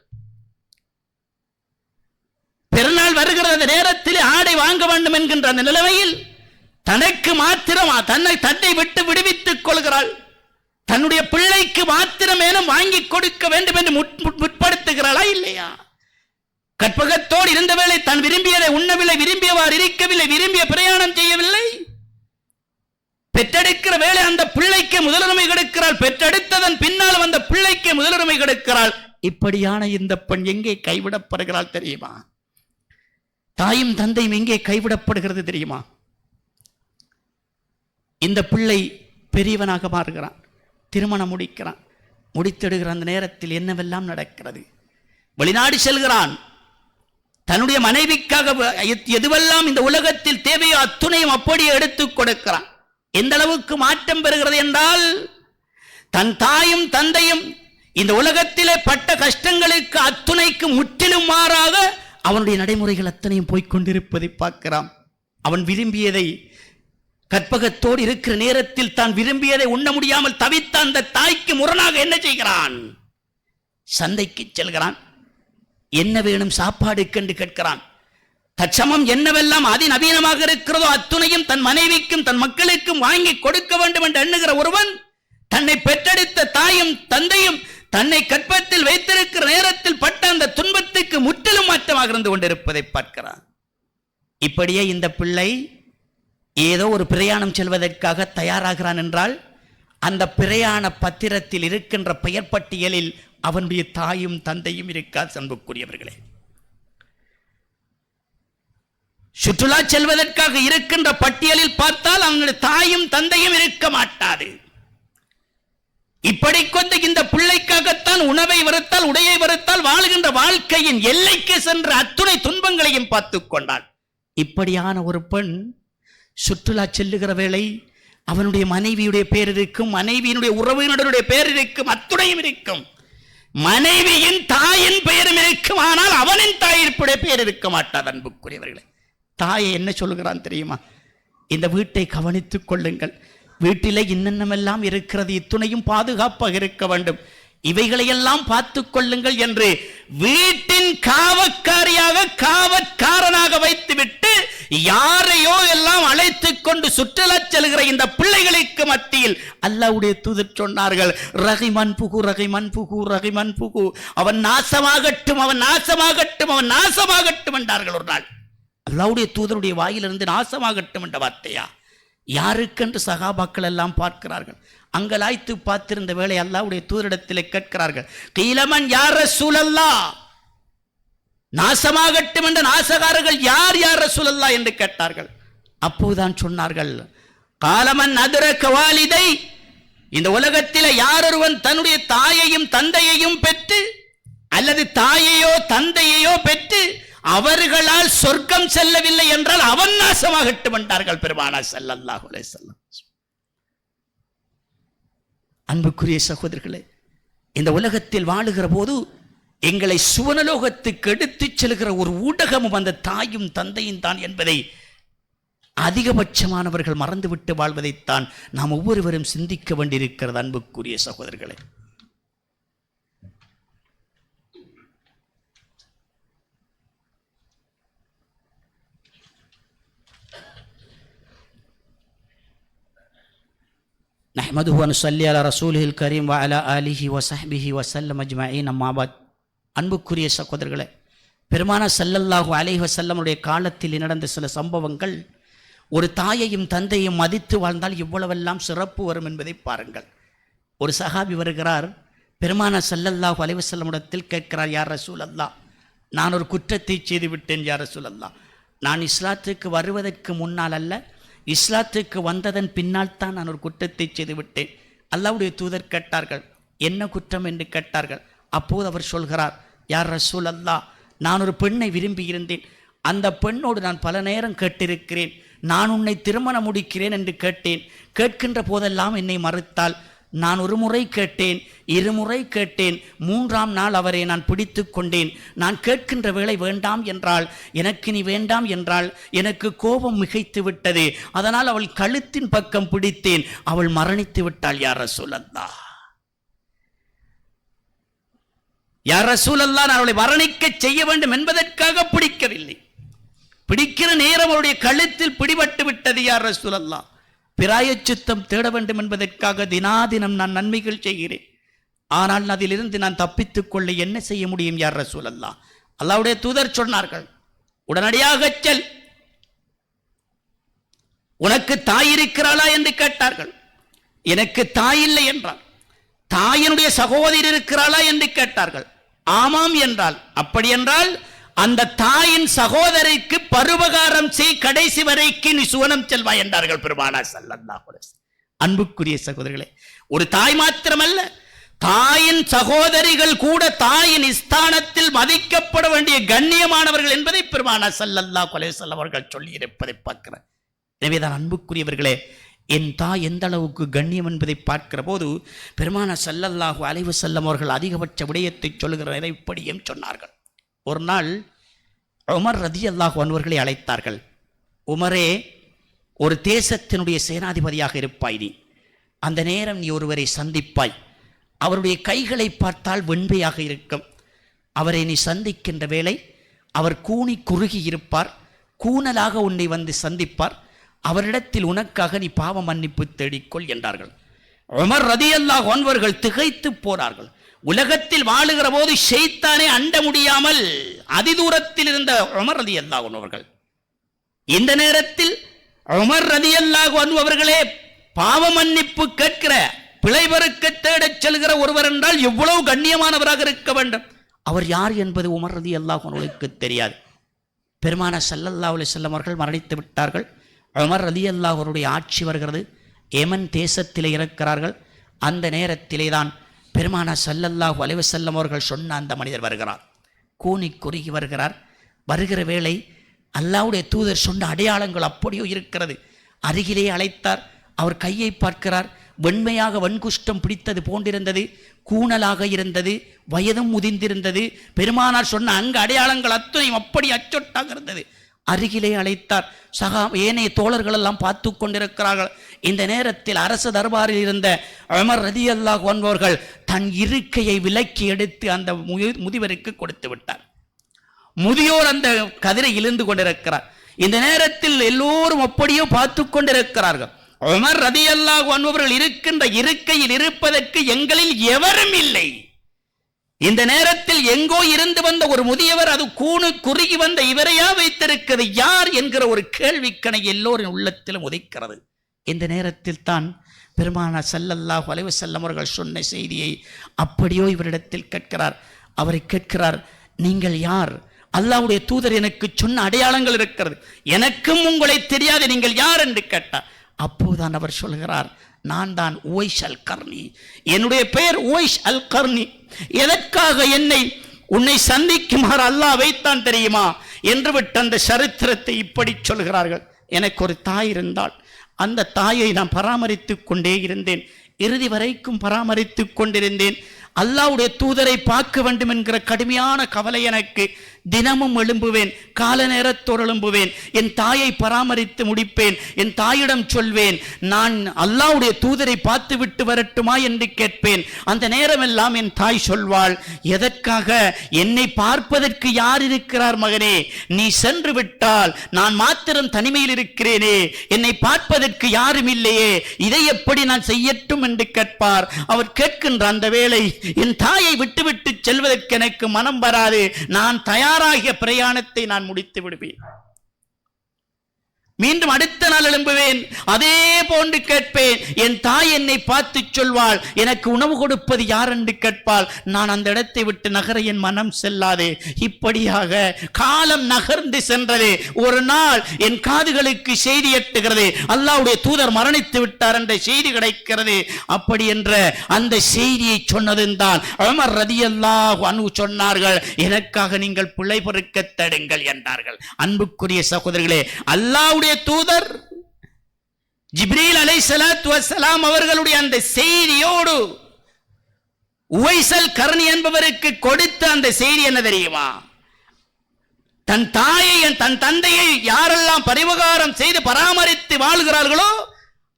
பெருநாள் வருகிற அந்த நேரத்தில் ஆடை வாங்க வேண்டும் என்கின்ற அந்த நிலைமையில் தனக்கு மாத்திரம் தன்னை விட்டு விடுவித்துக் கொள்கிறாள். தன்னுடைய பிள்ளைக்கு மாத்திரமேனும் வாங்கி கொடுக்க வேண்டும் என்று முற்படுத்துகிறாளா இல்லையா? கற்பகத்தோடு இருந்த வேளை தான் விரும்பியதை உண்ணவில்லை, விரும்பியவாறு இருக்கவில்லை, விரும்பிய பிரயாணம் செய்யவில்லை. பெற்றெடுக்கிற வேளை அந்த பிள்ளைக்கு முதலுரிமை கொடுக்கிறாள். பெற்றெடுத்ததன் பின்னால் அந்த பிள்ளைக்கு முதலுரிமை கொடுக்கிறாள். இப்படியான இந்த பெண் எங்கே கைவிடப்படுகிறாள் தெரியுமா? தாயும் தந்தையும் எங்கே கைவிடப்படுகிறது தெரியுமா? இந்த பிள்ளை பெரியவனாக மாறுகிறான், திருமணம் முடிக்கிறான். முடித்தெடுகிற அந்த நேரத்தில் என்னவெல்லாம் நடக்கிறது? வெளிநாடு செல்கிறான். தன்னுடைய மனைவிக்காக எதுவெல்லாம் இந்த உலகத்தில் தேவையோ அத்துணையும் அப்படியே எடுத்துக் கொடுக்கிறான். எந்த அளவுக்கு மாற்றம் பெறுகிறது என்றால், தன் தாயும் தந்தையும் இந்த உலகத்திலே பட்ட கஷ்டங்களுக்கு அத்துணைக்கு முற்றிலும் மாறாக அவனுடைய நடைமுறைகள் அத்தனையும் போய்கொண்டிருப்பதை பார்க்கிறான். அவன் விரும்பியதை கற்பகத்தோடு இருக்கிற நேரத்தில் தான் விரும்பியதை உண்ண முடியாமல் தவித்த அந்த தாய்க்கு முரணாக என்ன செய்கிறான்? சந்தைக்கு செல்கிறான். என்ன வேணும் சாப்பாடு என்று கேட்கிறான். தற்சமம் என்னவெல்லாம் அதிநவீனமாக இருக்கிறதோ அத்துணையும் தன் மனைவிக்கும் தன் மக்களுக்கும் வாங்கி கொடுக்க வேண்டும் என்று எண்ணுகிற ஒருவன் தன்னை பெற்றெடுத்த தாயும் தந்தையும் தன்னை கற்பத்தில் வைத்திருக்கிற நேரத்தில் பட்ட அந்த துன்பத்துக்கு முற்றிலும் மாற்றமாக இருந்து கொண்டிருப்பதை பார்க்கிறான். இப்படியே இந்த பிள்ளை ஏதோ ஒரு பிரயாணம் செல்வதற்காக தயாராகிறான் என்றால் அந்த பிரயாண பத்திரத்தில் இருக்கின்ற பெயர் பட்டியலில் அவனுடைய தாயும் தந்தையும் இருக்காது. அன்புக்குரியவர்களே, சுற்றுலா செல்வதற்காக இருக்கின்ற பட்டியலில் பார்த்தால் அவங்களுடைய தாயும் தந்தையும் இருக்க மாட்டாது. இப்படி கொண்டு இந்த பிள்ளைக்காகத்தான் உணவை வெறுத்தால், உடையை வெறுத்தால், வாழுகின்ற வாழ்க்கையின் எல்லைக்கு சென்ற அத்துணை துன்பங்களையும் பார்த்துக் கொண்டாள். இப்படியான ஒரு பெண் சுற்றுலா செல்லுகிற வேளை அவனுடைய மனைவியுடைய பேர் இருக்கும், மனைவியினுடைய உறவினருடைய பேர் இருக்கும், அத்துணையும் இருக்கும். மனைவியின் தாயின் பெயரும் இருக்கும், ஆனால் அவனின் தாயிற்புடைய பேர் இருக்க மாட்டார். அன்புக்குரியவர்களே, தாயை என்ன சொல்லுகிறான் தெரியுமா? இந்த வீட்டை கவனித்துக் கொள்ளுங்கள், வீட்டிலே இன்னென்னமெல்லாம் இருக்கிறது, இத்துணையும் பாதுகாப்பாக இருக்க வேண்டும், இவைகளையெல்லாம் பார்த்துக் கொள்ளுங்கள் என்று வீட்டின் காவற்காரியாக காவற்காரனாக வைத்துவிட்டு யாரையோ எல்லாம் அழைத்துக் கொண்டு சுற்றுலா செல்கிற இந்த பிள்ளைகளுக்கு மத்தியில் அல்லாஹ்வுடைய தூதர் சொன்னார்கள், ரஹிமன் புகு, ரஹிமன் புகு, ரஹிமன் புகு, அவன் நாசமாகட்டும், அவன் நாசமாகட்டும், அவன் நாசமாகட்டும் என்றார்கள். ஒரு நாள் அல்லாஹ்வுடைய தூதருடைய வாயிலிருந்து நாசமாகட்டும் என்ற வார்த்தையா? யாருக்கென்று சகாபாக்கள் எல்லாம் பார்க்கிறார்கள். அங்கலாய்த்து பார்த்திருந்த வேளை அல்லாஹ்வுடைய தூதரிடத்தில் கேட்கிறார்கள், கீலமன் யார் ரசூலல்லாஹ், நாசமாகட்டும் என்ற நாசகாரர்கள் யார் யார் ரசூலல்லாஹ் என்று கேட்டார்கள். அப்போதுதான் சொன்னார்கள், காலமன் அதரக வாலிதை, இந்த உலகத்தில் யார் ஒருவன் தன்னுடைய தாயையும் தந்தையையும் பெற்று அல்லது தாயையோ தந்தையையோ பெற்று அவர்களால் சொர்க்கம் செல்லவில்லை என்றால் அவன் நாசமாகட்டும் என்றார்கள் பெருமானார் ஸல்லல்லாஹு அலைஹி வஸல்லம். அன்புக்குரிய சகோதரர்களே, இந்த உலகத்தில் வாழுகிற போது எங்களை சுவனலோகத்துக்கு எடுத்துச் செல்கிற ஒரு ஊடகமும் அந்த தாயும் தந்தையும் தான் என்பதை அதிகபட்சமானவர்கள் மறந்துவிட்டு வாழ்வதைத்தான் நாம் ஒவ்வொருவரும் சிந்திக்க வேண்டியிருக்கிறது. அன்புக்குரிய சகோதரர்களே, நஹ்மதுஹு வ நுஸல்லி அலா ரசூலிஹில் கரீம் வ அலா ஆலிஹி வ ஸஹ்பிஹி வ ஸல்லம் அஜ்மஈன். அம்மா பாத். அன்புக்குரிய சகோதரர்களே, பெருமானார் ஸல்லல்லாஹு அலைஹி வஸல்லமுடைய காலத்தில் நடந்த சில சம்பவங்கள் ஒரு தாயையும் தந்தையும் மதித்து வாழ்ந்தால் இவ்வளவெல்லாம் சிறப்பு வரும் என்பதை பாருங்கள். ஒரு சஹாபி வருகிறார், பெருமானார் ஸல்லல்லாஹு அலைஹி வஸல்லமிடத்தில் கேட்கிறார், யார் ரசூலல்லாஹ், நான் ஒரு குற்றத்தை செய்து விட்டேன் யார் ரசூலல்லாஹ், நான் இஸ்லாத்துக்கு வருவதற்கு முன்னால் அல்ல, இஸ்லாத்துக்கு வந்ததன் பின்னால் தான் நான் ஒரு குற்றத்தை செய்து விட்டேன். அல்லாஹ்வுடைய தூதர் கேட்டார்கள், என்ன குற்றம் என்று கேட்டார்கள். அப்போது அவர் சொல்கிறார், யார் ரசூலல்லாஹ், நான் ஒரு பெண்ணை விரும்பி இருந்தேன், அந்த பெண்ணோடு நான் பல நேரம் கேட்டிருக்கிறேன், நான் உன்னை திருமணம் முடிக்கிறேன் என்று கேட்டேன், கேட்கின்ற போதெல்லாம் என்னை மறுத்தாள், நான் ஒரு முறை கேட்டேன், இருமுறை கேட்டேன், மூன்றாம் நாள் அவரை நான் பிடித்து கொண்டேன், நான் கேட்கின்ற வேளை வேண்டாம் என்றால், எனக்கு நீ வேண்டாம் என்றால், எனக்கு கோபம் மிகைத்து விட்டது, அதனால் அவள் கழுத்தின் பக்கம் பிடித்தேன், அவள் மரணித்து விட்டாள் யார் ரசூலல்லாஹ். யார் ரசூலல்லாஹ், நான் அவளை மரணிக்க செய்ய வேண்டும் என்பதற்காக பிடிக்கவில்லை, பிடிக்கிற நேரம் அவருடைய கழுத்தில் பிடிபட்டு விட்டது யார் ரசூலல்லாஹ், பிராயச்சித்தம் தேட வேண்டும் என்பதற்காக தினாதினம் நான் நன்மைகள் செய்கிறேன், ஆனால் அதிலிருந்து நான் தப்பித்துக் கொள்ள என்ன செய்ய முடியும் யார் ரசூலல்லாஹ். அல்லாஹ்வுடைய தூதர் சொன்னார்கள், உடனடியாக செல், உனக்கு தாய் இருக்கிறாளா என்று கேட்டார்கள். எனக்கு தாய் இல்லை என்றால். தாயினுடைய சகோதரி இருக்கிறாளா என்று கேட்டார்கள். ஆமாம் என்றால். அப்படி என்றால் அந்த தாயின் சகோதரிக்கு பருவகாரம் செய், கடைசி வரைக்கும் நீ சுவனம் செல்வாய் என்றார்கள் பெருமானார் ஸல்லல்லாஹு அலைஹி வஸல்லம். அன்புக்குரிய சகோதரர்களே, ஒரு தாய் மாத்திரமல்ல, தாயின் சகோதரிகள் கூட தாயின் ஸ்தானத்தில் மதிக்கப்பட வேண்டிய கண்ணியமானவர்கள் என்பதை பெருமானார் ஸல்லல்லாஹு அலைஹி வஸல்லம் அவர்கள் சொல்லி இருப்பதை பார்க்கிறேன். எனவேதான் அன்புக்குரியவர்களே, என் தாய் எந்த அளவுக்கு கண்ணியம் என்பதை பார்க்கிற போது பெருமானார் ஸல்லல்லாஹு அலைஹி வஸல்லம் அவர்கள் அதிகபட்ச விடயத்தை சொல்லுகிற இப்படியும் சொன்னார்கள். ஒரு நாள் உமர் ரலியல்லாஹு அன்ஹு அவர்களை அழைத்தார்கள். உமரே, ஒரு தேசத்தினுடைய சேனாதிபதியாக இருப்பாய் நீ, அந்த நேரம் நீ ஒருவரை சந்திப்பாய், அவருடைய கைகளை பார்த்தால் வெண்மையாக இருக்கும், அவரை நீ சந்திக்கின்ற வேளை அவர் கூனி குறுகி இருப்பார், கூனலாக உன்னை வந்து சந்திப்பார், அவரிடத்தில் உனக்காக நீ பாவ மன்னிப்பு தேடிக்கொள் என்றார்கள். உமர் ரலியல்லாஹு அன்ஹு அவர்கள் திகைத்து போனார்கள். உலகத்தில் வாழுகிற போது ஷைத்தானை அண்ட முடியாமல் அதிதூரத்தில் இருந்த உமர் ரலியல்லாஹு அன்ஹு அவர்கள் இந்த நேரத்தில் உமர் ரலியல்லாஹு அன்ஹு அவர்களே பாவ மன்னிப்பு கேட்கிற, பிழை பொறுக்க தேடச் செல்கிற ஒருவர் என்றால் எவ்வளவு கண்ணியமானவராக இருக்க வேண்டும். அவர் யார் என்பது உமர் ரலியல்லாஹு அன்ஹுவுக்கு தெரியாது. பெருமானார் ஸல்லல்லாஹு அலைஹி வஸல்லம் அவர்கள் மரணித்து விட்டார்கள். உமர் ரலியல்லாஹு அவருடைய ஆட்சி வருகிறது. ஏமன் தேசத்திலே இருக்கிறார்கள். அந்த நேரத்திலே தான் பெருமானார் ஸல்லல்லாஹு அலைஹி வஸல்லம் அவர்கள் சொன்ன அந்த மனிதர் வருகிறார். கூனி குறுகி வருகிறார். வருகிற வேளை அல்லாஹ்வுடைய தூதர் சொன்ன அடையாளங்கள் அப்படியோ இருக்கிறது. அருகிலே அழைத்தார். அவர் கையை பார்க்கிறார். வெண்மையாக வன்குஷ்டம் பிடித்தது போன்றிருந்தது. கூணலாக இருந்தது. வயதும் முதிர்ந்திருந்தது. பெருமானார் சொன்ன அங்கு அடையாளங்கள் அத்தனையும் அப்படி அச்சொட்டாக இருந்தது. அருகிலே அழைத்தார். ஏனைய தோழர்கள் எல்லாம் பார்த்து கொண்டிருக்கிறார்கள். இந்த நேரத்தில் அரச தர்பாரில் இருந்த உமர் ரலியல்லாஹு அன்ஹு அவர்கள் தன் இருக்கையை விலக்கி எடுத்து அந்த முதியவருக்கு கொடுத்து விட்டார். முதியோர் அந்த கதிரை இழுந்து கொண்டிருக்கிறார். இந்த நேரத்தில் எல்லோரும் அப்படியோ பார்த்து கொண்டிருக்கிறார்கள். உமர் ரலியல்லாஹு அன்ஹு அவர்கள் இருக்கின்ற இருக்கையில் இருப்பதற்கு எங்களில் எவரும் இல்லை. இந்த நேரத்தில் எங்கோ இருந்து வந்த ஒரு முதியவர், அது கூணு குறுகி வந்த இவரையா வைத்திருக்கிறது, யார் என்கிற ஒரு கேள்விக்கணை எல்லோரின் உள்ளத்திலும் உதைக்கிறது. இந்த நேரத்தில் தான் பெருமானார் ஸல்லல்லாஹு அலைஹி வஸல்லம் அவர்கள் சொன்ன செய்தியை அப்படியோ இவரிடத்தில் கேட்கிறார். அவரை கேட்கிறார், நீங்கள் யார்? அல்லாஹ்வுடைய தூதர் எனக்கு சொன்ன அடையாளங்கள் இருக்கிறது, எனக்கும் உங்களை தெரியாது, நீங்கள் யார் என்று கேட்டார். அப்போதான் அவர் சொல்கிறார், நான் தான் உவைஸ் அல் கர்னி, என்னுடைய பெயர் உவைஸ் அல் கர்னி. எதற்காக உன்னை சந்திக்குமாறு அல்லாஹ் வைத்தான் தெரியுமா என்று விட்டு அந்த சரித்திரத்தை இப்படி சொல்கிறார்கள். எனக்கு ஒரு தாய் இருந்தால் அந்த தாயை நான் பராமரித்துக் கொண்டே இருந்தேன். இறுதி வரைக்கும் பராமரித்துக் கொண்டிருந்தேன். அல்லாஹ்வுடைய தூதரை பார்க்க வேண்டும் என்கிற கடுமையான கவலை எனக்கு. தினமும் எழும்புவேன், கால நேரத்தோடு எழும்புவேன், என் தாயை பராமரித்து முடிப்பேன். என் தாயிடம் சொல்வேன், நான் அல்லாஹ்வுடைய தூதரை பார்த்து விட்டு வரட்டுமா என்று கேட்பேன். அந்த நேரமெல்லாம் என் தாய் சொல்வாள், எதற்காக? என்னை பார்ப்பதற்கு யார் இருக்கிறார் மகனே? நீ சென்று விட்டால் நான் மாத்திரம் தனிமையில் இருக்கிறேனே, என்னை பார்ப்பதற்கு யாரும் இல்லையே, இதை எப்படி நான் செய்யட்டும் என்று கேட்பார். அவர் கேட்கின்ற அந்த வேளை என் தாயை விட்டுவிட்டு செல்வதற்கு எனக்கு மனம் வராது. நான் தயாராகிய பிரயாணத்தை நான் முடித்து விடுவேன். மீண்டும் அடுத்த நாள் எழும்புவேன், அதே போன்று கேட்பேன். என் தாய் என்னை பார்த்து சொல்வாள், எனக்கு உணவு கொடுப்பது யார் என்று கேட்பாள். நான் அந்த இடத்தை விட்டு நகர என் மனம் செல்லாது. இப்படியாக காலம் நகர்ந்து சென்றது. ஒரு நாள் என் காதுகளுக்கு செய்தி எட்டுகிறது, அல்லாஹ்வுடைய தூதர் மரணித்து விட்டார் என்ற செய்தி கிடைக்கிறது. அப்படி என்ற அந்த செய்தியை சொன்னதுதான் உமர் ரலியல்லாஹு அன்ஹு சொன்னார்கள், எனக்காக நீங்கள் பிழை பொறுக்க தடுங்கள் என்றார்கள். அன்புக்குரிய சகோதரர்களே, அல்லாஹ்வுடைய தூதர் ஜிப்ரீல் அலைஹிஸ்ஸலாத்து வஸ்ஸலாம் அவர்களுடைய அந்த செய்தியோடு உவைஸ் அல் கர்னி என்பவருக்கு கொடுத்த அந்த செய்தி என்ன தெரியுமா? தன் தாயை, தன் தந்தையை யாரெல்லாம் பரிவகாரம் செய்து பராமரித்து வாழ்கிறார்களோ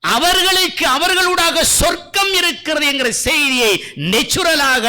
அவர்களுக்கு அவர்களூடாக சொர்க்கம் இருக்கிறது என்கிற செய்தியை நேச்சுரலாக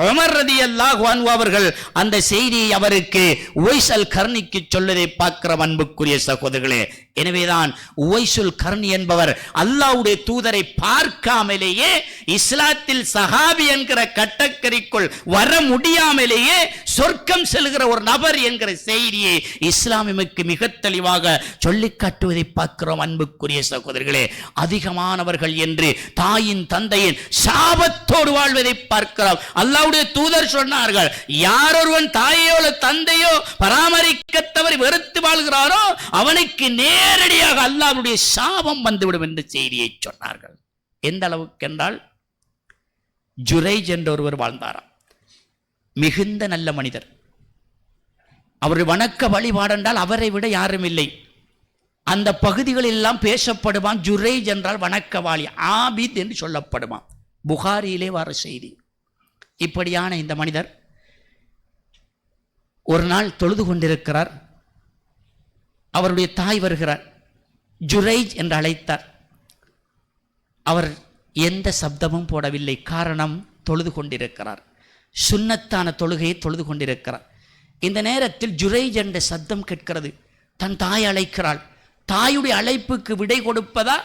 உமர் ரலியல்லாஹு அன்ஹு அவர்கள் அந்த செய்தியை அவருக்கு உவைஸ் அல் கர்னிக்கு சொல்வதை பார்க்கிற அன்புக்குரிய சகோதரர்களே. எனவேதான் உவைசுல் கர்னி என்பவர் அல்லாஹ்வுடைய தூதரை பார்க்காமலேயே இஸ்லாத்தில் சஹாபி என்கிற கட்டக்கரிக்குள் வர முடியாமலேயே சொர்க்கம் செல்கிற ஒரு நபர் என்கிற செய்தியை இஸ்லாமிற்கு மிக தெளிவாக சொல்லிக் காட்டுவதை பார்க்கிறோம். அன்புக்குரிய சகோதரர்களே, அதிகமானவர்கள் என்று தாயின் தந்தையின் சாபத்தோடு வாழ்வதை பார்க்கிறோம். அல்லாஹ்வுடைய தூதர் சொன்னார்கள், யாரொருவன் தாயோ தந்தையோ பராமரிக்கத்தவரை வெறுத்து வாழ்கிறாரோ அவனுக்கு நேரடியாக அல்லாஹ்வுடைய சாபம் வந்துவிடும் என்ற செய்தியை சொன்னார்கள். எந்த அளவுக்கு என்றால், ஜுரைஜ் என்ற ஒருவர் வாழ்ந்தாராம். மிகுந்த நல்ல மனிதர். அவருடைய வணக்க வழிபாடென்றால் அவரை விட யாரும் இல்லை. அந்த பகுதிகளில் எல்லாம் பேசப்படுவான். ஜுரைஜ் என்றால் வணக்கவாளி, ஆபித் என்று சொல்லப்படுவான். புகாரியிலே வர செய்தி. இப்படியான இந்த மனிதர் ஒரு நாள் தொழுது கொண்டிருக்கிறார். அவருடைய தாய் வருகிறார். ஜுரைஜ் என்று அழைத்தார். அவர் எந்த சப்தமும் போடவில்லை. காரணம், தொழுது கொண்டிருக்கிறார். சுன்னத்தான தொழுகையை தொழுது கொண்டிருக்கிறார். இந்த நேரத்தில் ஜுரைஜ் என்ற சப்தம் கேட்கிறது. தன் தாய் அழைக்கிறாள். தாயுடைய அழைப்புக்கு விடை கொடுப்பதா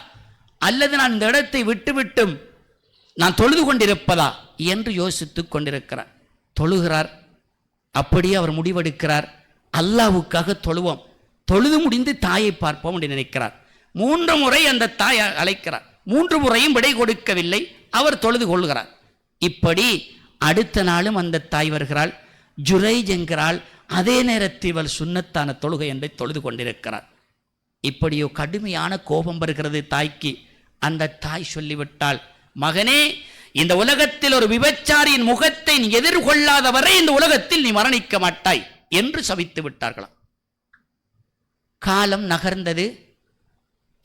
அல்லது நான் இந்த இடத்தை விட்டுவிட்டும் நான் தொழுது கொண்டிருப்பதா என்று யோசித்துக் கொண்டிருக்கிறார். தொழுகிறார். அப்படியே அவர் முடிவெடுக்கிறார், அல்லாஹ்வுக்காக தொழுவோம், தொழுது முடிந்து தாயை பார்ப்போம் என்று நினைக்கிறார். 3 முறை அந்த தாயை அழைக்கிறார். 3 முறையும் விடை கொடுக்கவில்லை. அவர் தொழுது கொள்கிறார். இப்படி அடுத்த நாளும் அந்த தாய் வருகிறாள். ஜுரைஜ் என்கிறாள், அதே நேரத்தில் இவள் சுன்னத்தான தொழுகை என்று தொழுது கொண்டிருக்கிறார். இப்படியோ கடுமையான கோபம் வருகிறது தாய்க்கு. அந்த தாய் சொல்லிவிட்டாள், மகனே, இந்த உலகத்தில் ஒரு விபச்சாரியின் முகத்தை நீ எதிர்கொள்ளாத வரை இந்த உலகத்தில் நீ மரணிக்க மாட்டாய் என்று சபித்து விட்டார்களாம். காலம் நகர்ந்தது.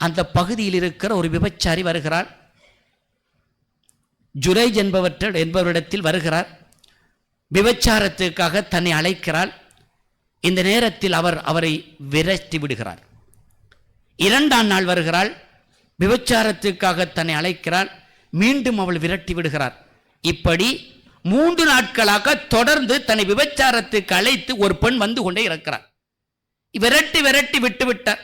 அந்த பகுதியில் இருக்கிற ஒரு விபச்சாரி வருகிறார். ஜுரைஜ் என்பவரிடத்தில் வருகிறார். விபச்சாரத்துக்காக தன்னை அழைக்கிறாள். இந்த நேரத்தில் அவரை விரட்டி விடுகிறார். இரண்டாம் நாள் வருகிறாள். விபச்சாரத்துக்காக தன்னை அழைக்கிறாள். மீண்டும் அவள் விரட்டி விடுகிறார். இப்படி 3 நாட்களாக தொடர்ந்து தன்னை விபச்சாரத்துக்கு அழைத்து ஒரு பெண் வந்து கொண்டே இருக்கிறார். விரட்டி விரட்டி விட்டுவிட்டார்.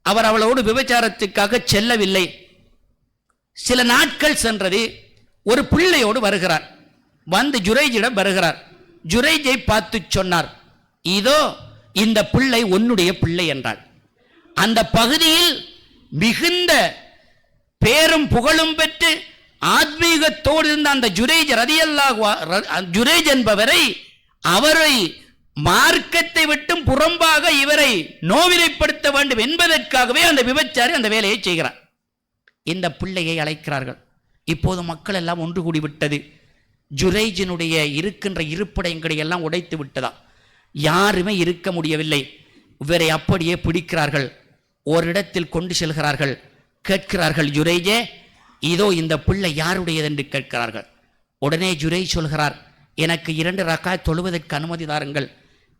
அவர் அவளோடு விபச்சாரத்துக்காக செல்லவில்லை. சில நாட்கள் சென்றது. ஒரு பிள்ளையோடு வருகிறார். வந்து ஜுரைஜிடம் வருகிறார். ஜுரைஜை பார்த்து சொன்னார், இதோ இந்த பிள்ளை உன்னுடைய பிள்ளை என்றாள். அந்த பகுதியில் மிகுந்த பேரும் புகழும் பெற்று ஆத்மீகத்தோடு இருந்த அந்த ஜுரைஜ் என்பவரை அவரை மார்க்கத்தை விட்டும் புறம்பாக இவரை நோவினைப்படுத்த வேண்டும் என்பதற்காகவே அந்த விபச்சாரி அந்த வேலையை செய்கிறார். இந்த பிள்ளையை அழைக்கிறார்கள். இப்போது மக்கள் எல்லாம் ஒன்று கூடிவிட்டது. ஜுரைஜினுடைய இருக்கின்ற இருப்பிடங்களை எல்லாம் உடைத்து விட்டதா, யாருமே இருக்க முடியவில்லை. இவரை அப்படியே பிடிக்கிறார்கள். ஓரிடத்தில் கொண்டு செல்கிறார்கள். கேட்கிறார்கள், ஜுரைஜே, இதோ இந்த பிள்ளை யாருடையது என்று கேட்கிறார்கள். உடனே ஜுரைஜ் சொல்கிறார், எனக்கு 2 ரக்காத் தொழுவதற்கு அனுமதி தாருங்கள்.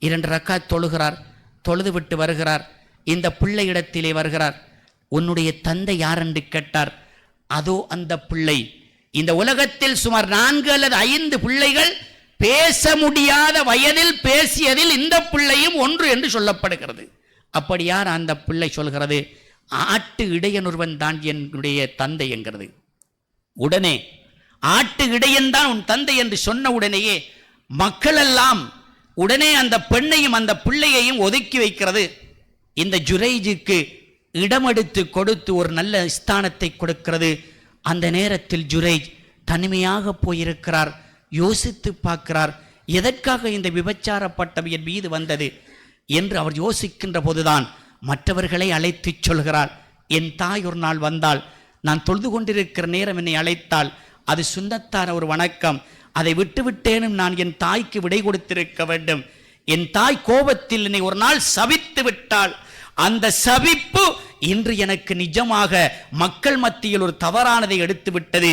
2 ரக்காத் தொழுகிறார். தொழுது விட்டு வருகிறார். இந்த பிள்ளை இடத்திலே வருகிறார். உன்னுடைய தந்தை யார் என்று கேட்டார். அதோ அந்த பிள்ளை. இந்த உலகத்தில் சுமார் 4 அல்லது 5 பிள்ளைகள் பேச முடியாத வயதில் பேசியதில் இந்த பிள்ளையும் ஒன்று என்று சொல்லப்படுகிறது. அப்படியார் அந்த பிள்ளை சொல்கிறது, ஆட்டு இடையனொருவன் தான் என்னுடைய தந்தை என்கிறது. உடனே ஆட்டு இடையன் தான் உன் தந்தை என்று சொன்ன உடனேயே மக்கள் எல்லாம் உடனே அந்த பெண்ணையும் அந்த பிள்ளையையும் ஒதுக்கி வைக்கிறது. இந்த ஜுரைஜுக்கு இடமெடுத்து கொடுத்து ஒரு நல்ல ஸ்தானத்தை கொடுக்கிறது. அந்த நேரத்தில் ஜுரைஜ் தனிமையாக போயிருக்கிறார். யோசித்து பார்க்கிறார், எதற்காக இந்த விபச்சாரப்பட்டம் என் மீது வந்தது என்று அவர் யோசிக்கின்ற போதுதான் மற்றவர்களை அழைத்து சொல்கிறார், என் தாய் ஒரு நாள் வந்தால், நான் தொழுது கொண்டிருக்கிற நேரம் என்னை அழைத்தால், அது சுன்னத்தான ஒரு வணக்கம், அதை விட்டுவிட்டேனும் நான் என் தாய்க்கு விடை கொடுத்திருக்க வேண்டும். என் தாய் கோபத்தில் என்னை ஒரு நாள் சபித்து விட்டாள். அந்த சபிப்பு இன்று எனக்கு நிஜமாக மக்கள் மத்தியில் ஒரு தவறானதை எடுத்து விட்டது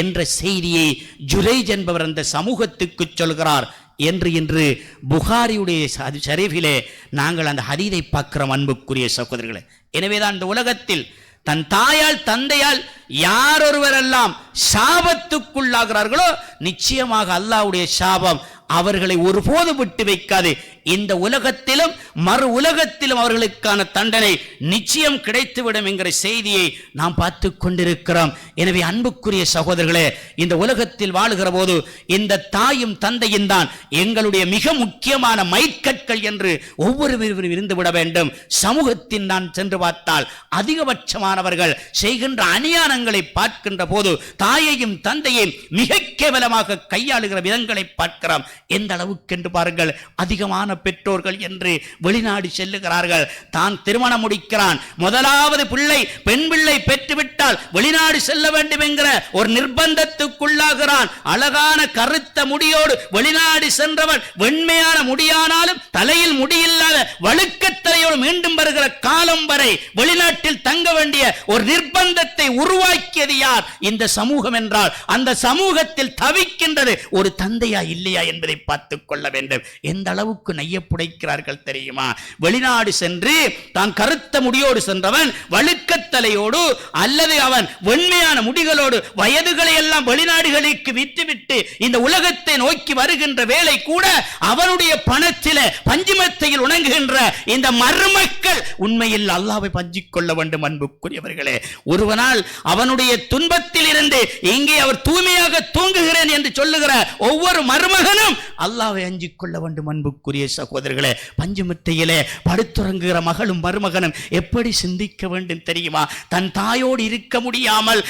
என்ற செய்தியை ஜுரைஜ் என்பவர் அந்த சமூகத்துக்கு சொல்கிறார் என்று இன்று புகாரியுடைய ஷரீஃபிலே நாங்கள் அந்த ஹதீதை பார்க்கிறோம். அன்புக்குரிய சகோதரர்களே, எனவேதான் இந்த உலகத்தில் தன் தாயால் தந்தையால் யாரொருவரெல்லாம் சாபத்துக்குள்ளாகிறார்களோ நிச்சயமாக அல்லாஹ்வுடைய சாபம் அவர்களை ஒருபோது விட்டு வைக்காது. இந்த உலகத்திலும் மறு உலகத்திலும் அவர்களுக்கான தண்டனை நிச்சயம் கிடைத்துவிடும் என்கிற செய்தியை நாம் பார்த்து கொண்டிருக்கிறோம். எனவே அன்புக்குரிய சகோதரர்களே, இந்த உலகத்தில் வாழுகிற போது இந்த தாயும் தந்தையும் தான் எங்களுடைய மிக முக்கியமான மைற்கற்கள் என்று ஒவ்வொருவரும் இருந்துவிட வேண்டும். சமூகத்தின் நான் சென்று பார்த்தால் அதிகபட்சமானவர்கள் செய்கின்ற அநியாயங்களை பார்க்கின்ற போது தாயையும் தந்தையையும் மிக கேவலமாக கையாளுகிற விதங்களை பார்க்கிறோம். எந்த அளவுக்கு என்று பாருங்கள், அதிகமான பெற்றோர்கள் என்று வெளிநாடு செல்லுகிறார்கள். தான் திருமணம் முடிக்கிறான், முதலாவது பிள்ளை பெண் பிள்ளை பெற்றுவிட்டால் வெளிநாடு செல்ல வேண்டும் என்கிற ஒரு நிர்பந்தத்துக்குள்ளாகிறான். அழகான கருத்த முடியோடு வெளிநாடு சென்றவன் வெண்மையான முடியானாலும் தலையில் முடியில்லாத வழுக்கத்தலையோடு மீண்டும் வருகிற காலம் வரை வெளிநாட்டில் தங்க வேண்டிய ஒரு நிர்பந்தத்தை உருவாக்கியது யார்? இந்த சமூகம் என்றால் அந்த சமூகத்தில் தவிக்கின்றது ஒரு தந்தையா இல்லையா என்பதை பார்த்துக் கொள்ள வேண்டும். எந்த அளவுக்கு நையப்புடைக்கிறார்கள் தெரியுமா? வெளிநாடு சென்று தான் கருத்த முடியோடு சென்றவன் வழுக்கத்தலையோடு அல்லது அவன் வெண்மையான முடிகளோடு வயதுகளை எல்லாம் வெளிநாடுகளுக்கு விட்டுவிட்டு இந்த உலகத்தை நோக்கி வருகின்ற வேலை கூட அவனுடைய பணத்திலே பஞ்சுமத்தையில் உணங்குகின்ற இந்த மருமக்கள் உண்மையில் அல்லாஹ்வை பஞ்சிக் கொள்ள வேண்டும். அன்புக்குரியவர்களே, ஒருவனால் அவனுடைய துன்பத்தில் இருந்து இங்கே அவர் தூய்மையாக தூங்குகிறேன் என்று சொல்லுகிற ஒவ்வொரு மருமகனும் அல்லாஹ்வை அஞ்சிக் கொள்ள வேண்டும். அன்புக்குரிய சகோதரர்களே, பஞ்சுமெத்தையிலே படுத்துறங்குகிற மகளும் மருமகனும் எப்படி சிந்திக்க வேண்டும் தெரியுமா? தன் தாயோடு இருக்க முடியாமல்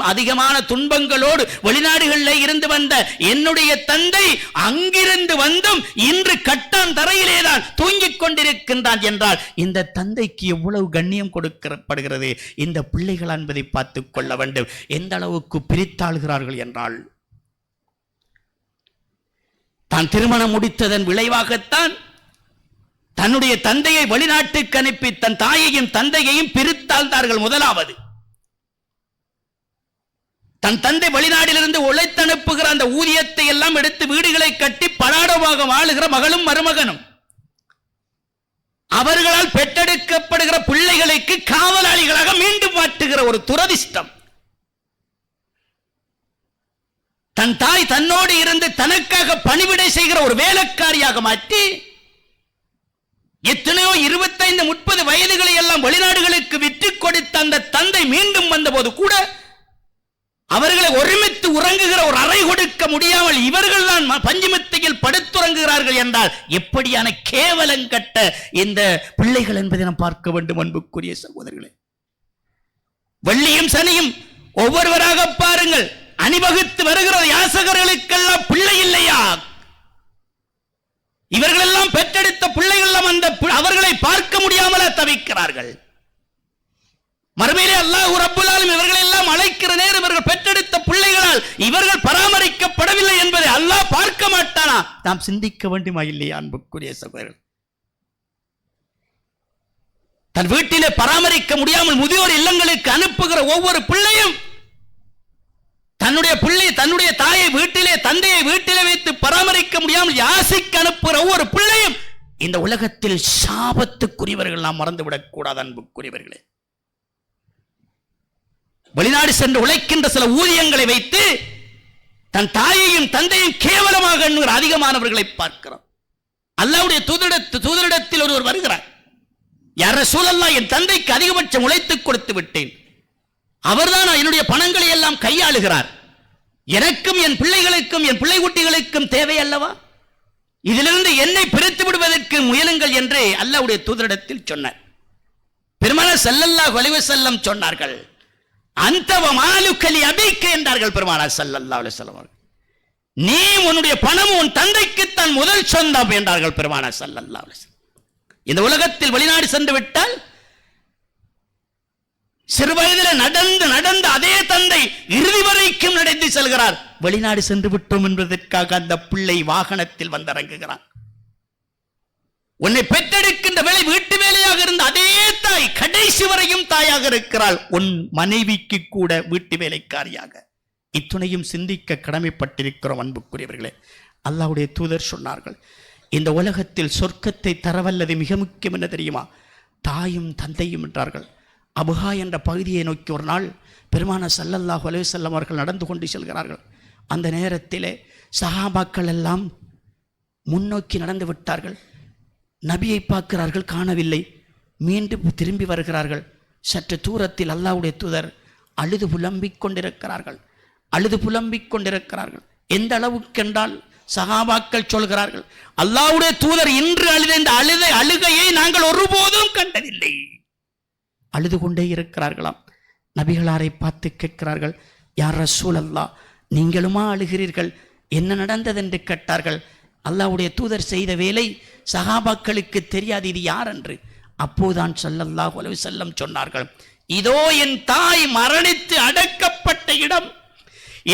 அதிகமான துன்பங்களோடு வெளிநாடுகளில் இருந்து வந்த என்னுடைய தந்தை அங்கிருந்து வந்தும் இன்று கட்டான் தரையிலேதான் தூங்கிக் கொண்டிருக்கின்றான் என்றால் இந்த தந்தைக்கு எவ்வளவு கண்ணியம் கொடுக்கப்படுகிறது இந்த பிள்ளைகள் என்பதை பார்த்துக் கொள்ள வேண்டும். எந்த அளவுக்கு பிரித்தாளுகிறார்கள் என்றால், தான் திருமணம் முடித்ததன் விளைவாகத்தான் தன்னுடைய தந்தையை வெளிநாட்டுக்கு அனுப்பி தன் தாயையும் தந்தையையும் பிரித்தாழ்ந்தார்கள். முதலாவது, தன் தந்தை வெளிநாட்டிலிருந்து உழைத்தனுப்புகிற அந்த ஊதியத்தை எல்லாம் எடுத்து வீடுகளை கட்டி பலாடமாக வாழுகிற மகளும் மருமகனும் அவர்களால் பெற்றெடுக்கப்படுகிற பிள்ளைகளுக்கு காவலாளிகளாக மீண்டும் மாற்றுகிற ஒரு துரதிஷ்டம். தன் தாய் தன்னோடு இருந்து தனக்காக பணிவிடை செய்கிற ஒரு வேலைக்காரியாக மாற்றி எத்தனையோ 25-30 வயதுகளை எல்லாம் வெளிநாடுகளுக்கு விற்று கொடுத்த அந்த தந்தை மீண்டும் வந்தபோது கூட அவர்களை ஒருமித்து உறங்குகிற ஒரு அறை கொடுக்க முடியாமல் இவர்கள் தான் பஞ்சுமெத்தையில் படுத்துறங்குகிறார்கள் என்றால் எப்படியான கேவலங்கட்ட இந்த பிள்ளைகள் என்பதை நாம் பார்க்க வேண்டும். அன்புக்குரிய சகோதரர்களே, வெள்ளியும் சனியும் ஒவ்வொருவராக பாருங்கள், அணிவகுத்து வருகிற யாசகர்களுக்கெல்லாம் பிள்ளை இல்லையா? இவர்கள் எல்லாம் பெற்றெடுத்த பிள்ளைகள் அந்த அவர்களை பார்க்க முடியாமல தவிக்கிறார்கள். மறுமையிலே அல்லாஹ் ரப்புல் ஆலமீன் இவர்கள் எல்லாம் அழைக்கிற நேரம் இவர்கள் பெற்றெடுத்த பிள்ளைகளால் இவர்கள் பராமரிக்கப்படவில்லை என்பதை அல்லாஹ் பார்க்க மாட்டானா? நாம் சிந்திக்க வேண்டுமா இல்லையா? அன்புக்குரிய சகோதரர்கள், தன் வீட்டிலே பராமரிக்க முடியாமல் முதியோர் இல்லங்களுக்கு அனுப்புகிற ஒவ்வொரு பிள்ளையும் தன்னுடைய தாயை வீட்டிலே தந்தையை வீட்டிலே வைத்து பராமரிக்க முடியாமல் யாசிக்க அனுப்புகிற ஒவ்வொரு பிள்ளையும் இந்த உலகத்தில் சாபத்துக்குரியவர்கள் நாம் மறந்துவிடக் கூடாது. அன்புக்குரியவர்களே, வெளிநாடு சென்று உழைக்கின்ற சில ஊதியங்களை வைத்து தன் தாயையும் தந்தையும் கேவலமாக என்கிற அதிகமானவர்களை பார்க்கிறோம். அல்லாஹ்வுடைய தூதரிடத்தில் ஒருவர் வருகிறார். யா ரசூலல்லாஹ், என் தந்தைக்கு அதிகபட்சம் உழைத்துக் கொடுத்து விட்டேன், அவர்தான் என்னுடைய பணங்களை எல்லாம் கையாளுகிறார், எனக்கும் என் பிள்ளைகளுக்கும் என் பிள்ளை குட்டிகளுக்கும் தேவை அல்லவா? இதிலிருந்து என்னை பிரித்து விடுவதற்கு முயலுங்கள் என்று அல்லாஹ்வுடைய தூதரிடத்தில் சொன்னார். பெருமானார் ஸல்லல்லாஹு அலைஹி வஸல்லம் சொன்னார்கள், அந்த மாலுக்கலி அபீக்க என்றார்கள் பெருமானார் ஸல்லல்லாஹு அலைஹி வஸல்லம். நீ உன்னுடைய பணம் உன் தந்தைக்குத்தான் முதல் சொந்தம் என்றார்கள் பெருமானார் ஸல்லல்லாஹு அலைஹி வஸல்லம். இந்த உலகத்தில் வெளிநாடு சென்று விட்டால் சிறு வயதில் நடந்த அதே தந்தை இறுதி வரைக்கும் நடந்து செல்கிறார். வெளிநாடு சென்று விட்டோம் என்பதற்காக அந்த பிள்ளை வாகனத்தில் வந்திறங்குகிறார். உன்னை பெற்றெடுக்கின்ற வேலை வீட்டு வேலையாக இருந்த அதே தாய் கடைசி வரையும் தாயாக இருக்கிறாள், உன் மனைவிக்கு கூட வீட்டு வேலைக்காரியாக. இத்துணையும் சிந்திக்க கடமைப்பட்டிருக்கிறோம். அன்புக்குரியவர்களே, அல்லாஹ்வுடைய தூதர் சொன்னார்கள், இந்த உலகத்தில் சொர்க்கத்தை தரவல்லது மிக முக்கியம் என்ன தெரியுமா? தாயும் தந்தையும் என்றார்கள். அபுஹா என்ற பகுதியை நோக்கி ஒரு நாள் பெருமானார் ஸல்லல்லாஹு அலைஹி வஸல்லம் அவர்கள் நடந்து கொண்டு செல்கிறார்கள். அந்த நேரத்திலே சஹாபாக்கள் எல்லாம் முன்னோக்கி நடந்து விட்டார்கள். நபியை பார்க்கிறார்கள், காணவில்லை. மீண்டும் திரும்பி வருகிறார்கள். சற்று தூரத்தில் அல்லாஹ்வுடைய தூதர் அழுது புலம்பிக் கொண்டிருக்கிறார்கள். எந்த அளவுக்கென்றால் சஹாபாக்கள் சொல்கிறார்கள், அல்லாஹ்வுடைய தூதர் இன்று அழுத இந்த அழுகையை நாங்கள் ஒருபோதும் கண்டதில்லை. அழுது கொண்டே இருக்கிறார்களாம். நபிகளாரை பார்த்து கேட்கிறார்கள், யார் ரசூலல்லாஹ், நீங்களுமா அழுகிறீர்கள்? என்ன நடந்தது என்று கேட்டார்கள். அல்லாஹ்வுடைய தூதர் செய்த வேலை சஹாபாக்களுக்கு தெரியாது இது யார் என்று. அப்போதான் ஸல்லல்லாஹு அலைஹி வஸல்லம் சொன்னார்கள், இதோ என் தாய் மரணித்து அடக்கப்பட்ட இடம்.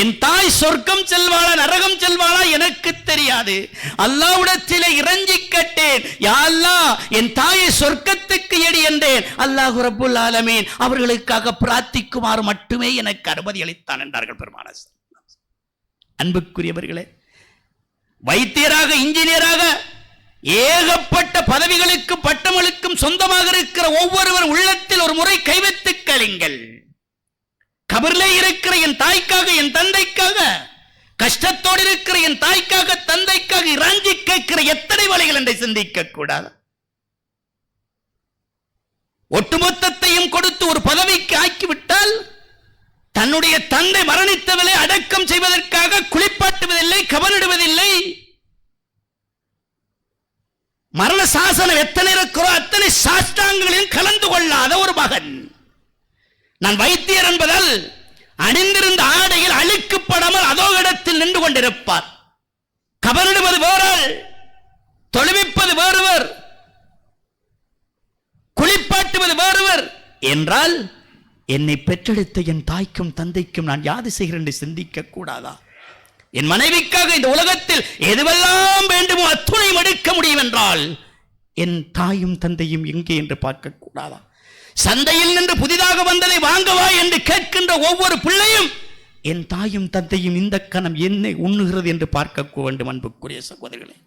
என் தாய் சொர்க்கம் செல்வாளா நரகம் செல்வாளா எனக்கு தெரியாது. அல்லாஹ்விடத்திலே இறைஞ்சி கேட்டேன், யா அல்லாஹ், என் தாயை சொர்க்கத்துக்கு எடி என்றேன். அல்லாஹ் ரப்புல் ஆலமீன் அவர்களுக்காக பிரார்த்திக்குமாறு மட்டுமே எனக்கு அனுமதி அளித்தான் என்றார்கள் பெருமானார். அன்புக்குரியவர்களே, வைத்தியராக இன்ஜினியராக ஏகப்பட்ட பதவிகளுக்கும் பட்டங்களுக்கும் சொந்தமாக இருக்கிற ஒவ்வொருவர் உள்ளத்தில் ஒரு முறை கைவைத்து கேளுங்கள். கபரிலே இருக்கிற என் தாய்க்காக என் தந்தைக்காக, கஷ்டத்தோடு இருக்கிற என் தாய்க்காக தந்தைக்காக இறாஞ்சி கேட்கிற எத்தனை வழிகள் என்று சிந்திக்க கூடாது. ஒட்டுமொத்தத்தையும் கொடுத்து ஒரு பதவிக்கு ஆக்கிவிட்டால் தன்னுடைய தந்தை மரணித்தவளை அடக்கம் செய்வதற்காக குளிப்பாட்டுவதில்லை, கபனிடுவதில்லை. மரண சாசனம் எத்தனை இருக்கிறோ அத்தனை சாஷ்டாங்கங்களில் கலந்து கொள்ளாத ஒரு மகன். நான் வைத்தியர் என்பதால் அணிந்திருந்த ஆடையில் அழுக்கப்படாமல் அதோ இடத்தில் நின்று கொண்டிருப்பார். கபரிடுவது வேறால், தொழுவிப்பது வேறுவர், குளிப்பாட்டுவது வேறுவர் என்றால் என்னை பெற்றெடுத்த என் தாய்க்கும் தந்தைக்கும் நான் யாது செய்கிறேன் என்று சிந்திக்க கூடாதா? என் மனைவிக்காக இந்த உலகத்தில் எதுவெல்லாம் வேண்டுமோ அத்துணையும் எடுக்க முடியும் என்றால் என் தாயும் தந்தையும் எங்கே என்று பார்க்க கூடாதா? சந்தையில் நின்று புதிதாக வந்ததை வாங்கவா என்று கேட்கின்ற ஒவ்வொரு பிள்ளையும் என் தாயும் தந்தையும் இந்த கணம் என்னை உண்ணுகிறது என்று பார்க்க வேண்டும். அன்புக்குரிய சகோதரர்களே,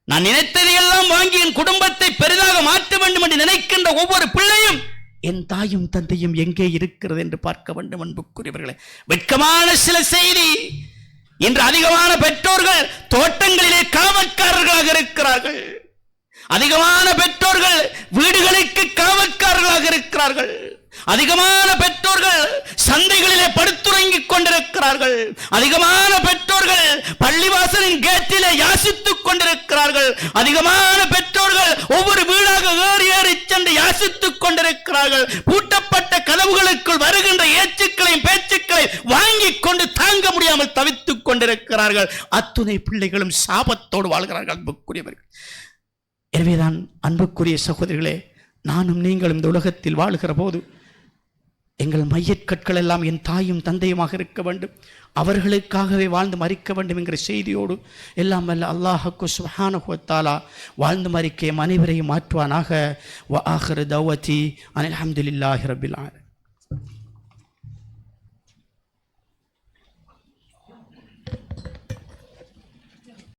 நான் நினைத்ததையெல்லாம் வாங்கி என் குடும்பத்தை பெரிதாக மாற்ற வேண்டும் என்று நினைக்கின்ற ஒவ்வொரு பிள்ளையும் என் தாயும் தந்தையும் எங்கே இருக்கிறது என்று பார்க்க வேண்டும். அன்புக்குரியவர்களே, வெட்கமான சில செய்தி, இன்று அதிகமான பெற்றோர்கள் தோட்டங்களிலே காவற்காரர்களாக இருக்கிறார்கள். அதிகமான பெற்றோர்கள் வீடுகளுக்கு காவற்காரர்களாக இருக்கிறார்கள். அதிகமான பெற்றோர்கள் சந்தைகளிலே படுத்துறங்கிக் கொண்டிருக்கிறார்கள். அதிகமான பெற்றோர்கள் பள்ளிவாசலின் கேட்டிலே யாசித்துக் கொண்டிருக்கிறார்கள். அதிகமான பெற்றோர்கள் ஒவ்வொரு வீடாக ஏறி ஏறி சென்று யாசித்துக் கொண்டிருக்கிறார்கள். பூட்டப்பட்ட கதவுகளுக்குள் வருகின்ற ஏச்சுக்களையும் பேச்சுக்களை வாங்கிக் கொண்டு தாங்க முடியாமல் தவித்துக் கொண்டிருக்கிறார்கள். அத்துணை பிள்ளைகளும் சாபத்தோடு வாழ்கிறார்கள். அன்புக்குரியவர்கள், எனவேதான் அன்புக்குரிய சகோதரிகளே, நானும் நீங்களும் இந்த உலகத்தில் வாழுகிற போது எங்கள் மையக்கற்கள் எல்லாம் என் தாயும் தந்தையுமாக இருக்க வேண்டும், அவர்களுக்காகவே வாழ்ந்து மரிக்க வேண்டும் என்கிற செய்தியோடு எல்லாம் வல்ல அல்லாஹ்வுக்கு சுப்ஹானஹு வ தஆலா வாழ்ந்து மரிக்க அனைவரையும் மாற்றுவானாக. வ ஆகிரு தஅவதி அனில் ஹம்துலில்லாஹி ரப்பில் ஆலமீன்.